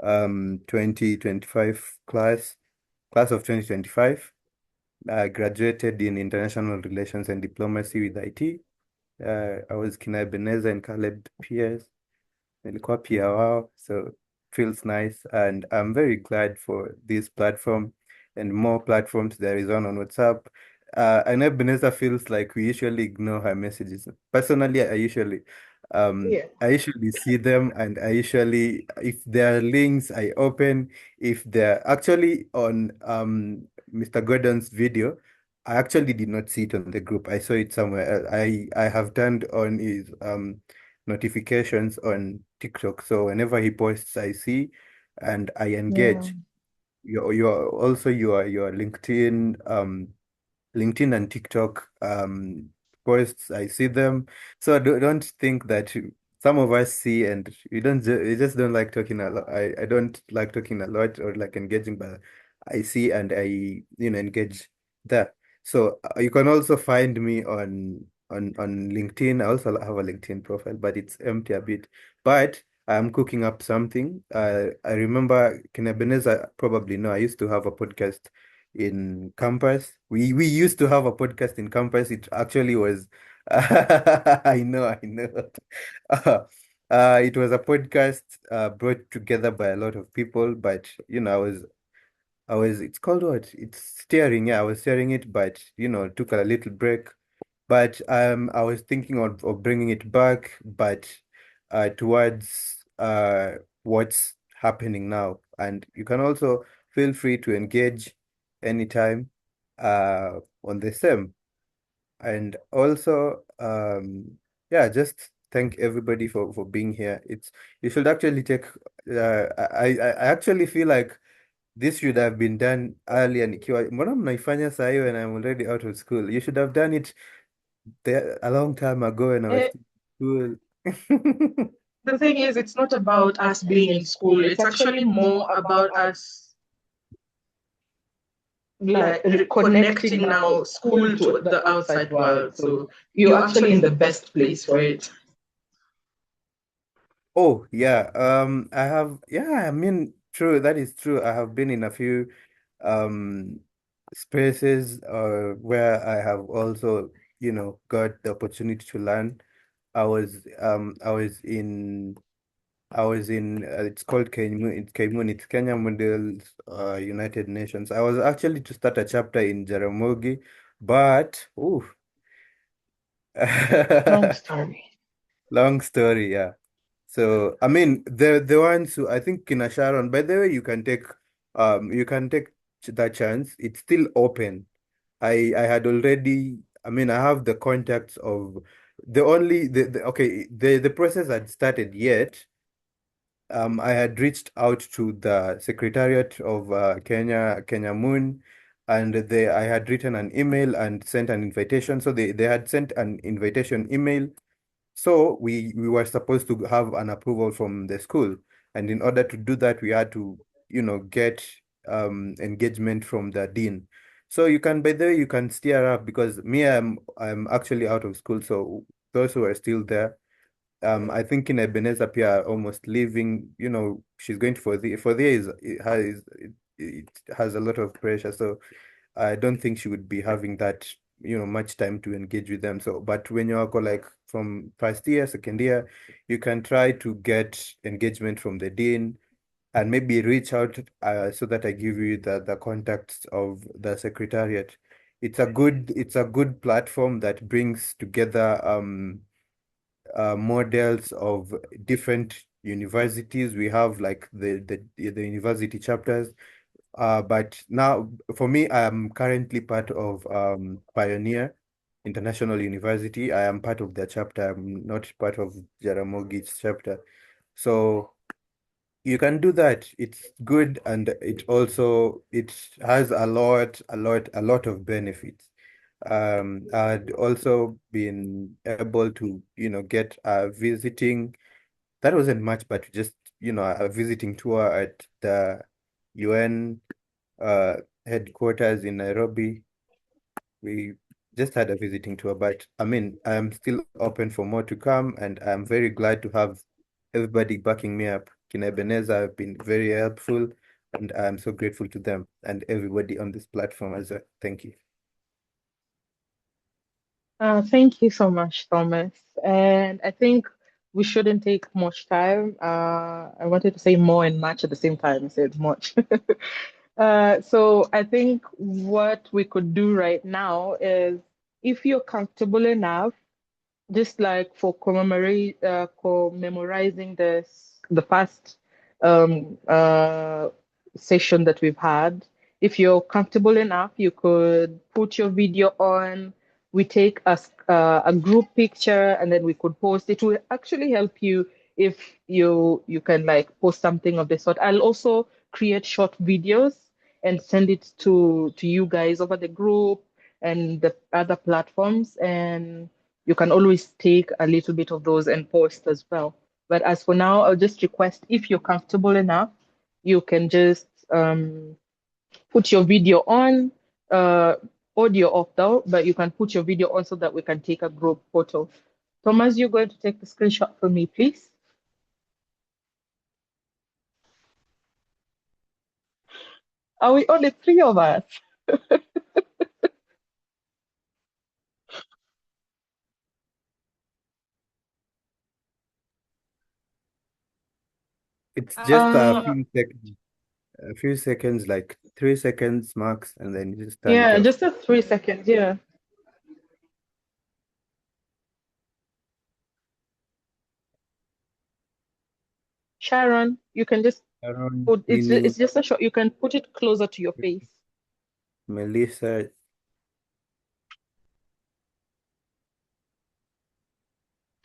2025 class of 2025. I graduated in international relations and diplomacy with IT. I was kina Ebenezer and Caleb peers. Nilikuwa pia wao, so feels nice. And I'm very glad for this platform and more platforms. There is one on WhatsApp. I know Ebenezer feels like we usually ignore her messages. Personally, Yeah. I usually see them, and I usually, if there are links, I open. If they're actually on Mr. Gordon's video, I actually did not see it on the group. I saw it somewhere else. I have turned on his notifications on TikTok. So whenever he posts, I see and I Yeah. engage. Your LinkedIn and TikTok posts, I see them. So don't think that some of us see and we just don't like talking a lot. I don't like talking a lot or like engaging, but I see and I engage there. So you can also find me on LinkedIn. I also have a LinkedIn profile, but it's empty a bit. But I'm cooking up something. I remember Ebenezer probably know I used to have a podcast in campus. We used to have a podcast in campus. It actually was I know. It was a podcast brought together by a lot of people, but I was it's called what? It's steering, yeah, I was steering it, but took a little break. But I was thinking of bringing it back, but towards what's happening now. And you can also feel free to engage anytime on the same. And also, yeah, just thank everybody for being here. You should actually take I actually feel like this should have been done earlier nikiwa mbona mnaifanya saa hii when I'm already out of school. You should have done it a long time ago when I was Eh, still in school. the thing is, it's not about us being in school. It's actually more about us like connecting now school to the outside world. So you're actually in the best place for it. Oh, yeah. I mean, true, that is true. I have been in a few um spaces where I have also, got the opportunity to learn. I was um I was in I was in it's called Keimun, it's Kenya Models United Nations. I was actually to start a chapter in Jaramogi, but Long story. long story, yeah. So I mean the ones who I think Kina Sharon, by the way, you can take that chance. It's still open. I had already I mean I have the contacts of the only the okay the process had started yet. I had reached out to the Secretariat of Kenya Moon, and I had written an email and sent an invitation. So they had sent an invitation email. So we were supposed to have an approval from the school. And in order to do that, we had to, get engagement from the dean. So you can, by the way, you can steer up because me, I'm actually out of school. So those who are still there, I think in Ebenezer Pia almost leaving, she's going to for the is it has a lot of pressure. So I don't think she would be having that, much time to engage with them. So, but when you go like from first year, second year, you can try to get engagement from the dean and maybe reach out so that I give you the contacts of the secretariat. It's a good platform that brings together models of different universities. We have like the university chapters. But now, for me, I am currently part of Pioneer International University. I am part of the chapter. I'm not part of Jaramogi's chapter. So you can do that. It's good, and it has a lot of benefits. I'd also been able to, get a visiting. That wasn't much, but just, a visiting tour at the UN uh, headquarters in Nairobi. We just had a visiting tour, but I mean, I'm still open for more to come, and I'm very glad to have everybody backing me up. Kina Ebenezer have been very helpful, and I'm so grateful to them and everybody on this platform as well. Thank you. Thank you so much, Thomas. And I think we shouldn't take much time. I wanted to say more and much at the same time. I said much. So I think what we could do right now is, if you're comfortable enough, just like for commemorizing the past um, uh, session that we've had. If you're comfortable enough, you could put your video on. We take a group picture and then we could post. It will actually help you if you can like post something of the sort. I'll also create short videos and send it to you guys over the group and the other platforms, and you can always take a little bit of those and post as well. But as for now, I'll just request, if you're comfortable enough, you can just put your video on, uh, audio off though, but you can put your video on so that we can take a group photo. Thomas, you're going to take the screenshot for me, please. Are we only three of us? It's just Uh, a few seconds, like 3 seconds max, and then you just turn it yeah, off. just a 3 seconds. Yeah. Sharon, you can just Aaron, put Nini, it's just a shot. You can put it closer to your face. Melissa.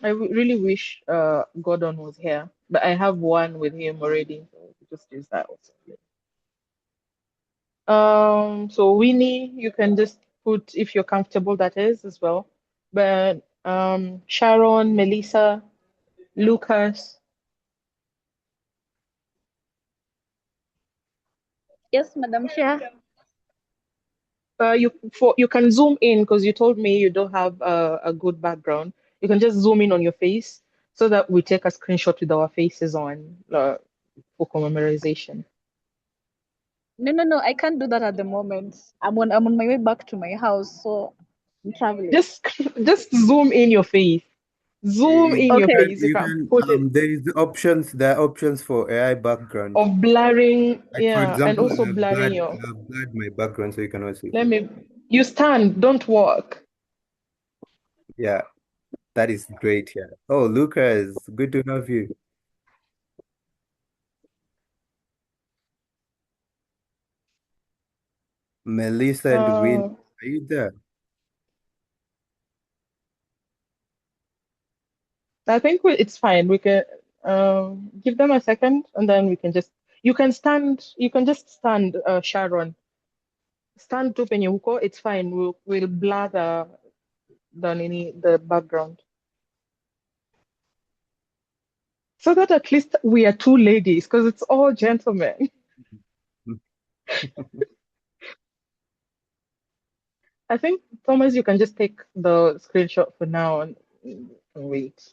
Really wish Gordon was here, but I have one with him already, so we just use that also. So Winnie, you can just put, if you're comfortable, that is as well. But Sharon, Melissa, Lucas, Yes, Madam Chair. you can zoom in because you told me you don't have a good background. You can just zoom in on your face so that we take a screenshot with our faces on for commemorization. No, no, no. I can't do that at the moment. I'm on my way back to my house, so I'm traveling. Just just zoom in your face. Zoom in your Okay. face. You can put it There are options for AI background. of blurring, Like for yeah, and example, also blurring your. I've blurred my background so you can all see. Let me. You stand, don't walk. Yeah, that is great. Yeah. Oh, Lucas, good to have you. Melissa and Win, Uh, are you there? I think it's fine. We can give them a second, and then we can just. You can stand. You can just stand, Sharon. stand tu penye huko, it's fine. We'll blur the background. So that at least we are two ladies, because it's all gentlemen. I think, Thomas, you can just take the screenshot for now and wait.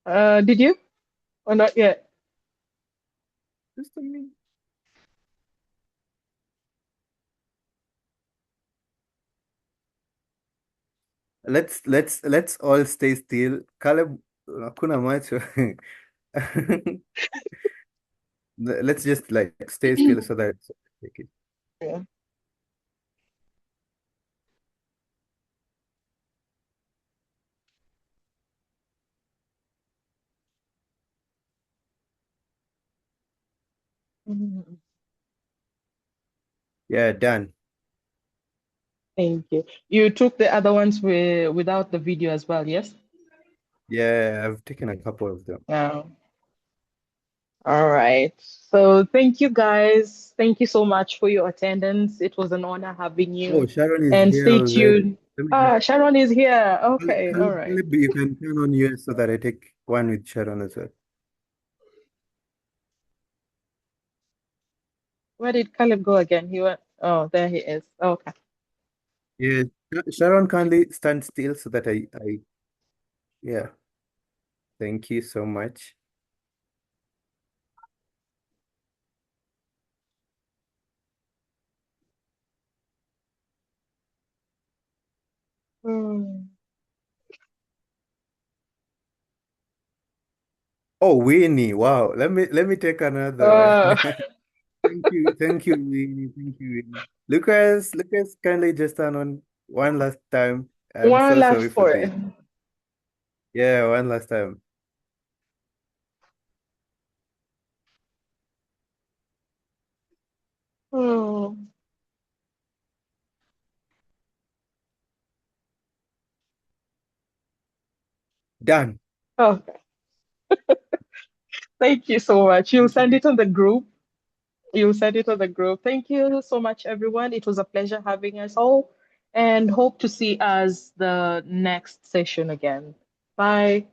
Did you? Or not yet? Just a minute. Let's all stay still. Caleb, hakuna macho. Let's just like stay still so that take it. Yeah. Mhm. Yeah, done. Thank you. You took the other ones without the video as well, yes? Yeah, I've taken a couple of them. Yeah. All right. So thank you guys. Thank you so much for your attendance. It was an honor having Oh, you. Sharon is And here stay already. tuned. Let me Ah, Sharon is here. Okay, all right. Caleb, you can turn on yours so that I take one with Sharon as well. Where did Caleb go again? He went, oh, there he is. Okay. Yeah, Sharon, kindly stand still so that yeah. Thank you so much. Hmm. Oh, Winnie, wow. Let me take another Uh, one. Thank you, Winnie. Thank you, Winnie. Lucas, kindly just turn on one last time. I'm one so last sorry for for it. this. Yeah, one last time. Hmm. Done. Okay. Thank you so much. You'll send it on the group. You'll send it on the group. Thank you so much, everyone. It was a pleasure having us all and hope to see us the next session again. Bye.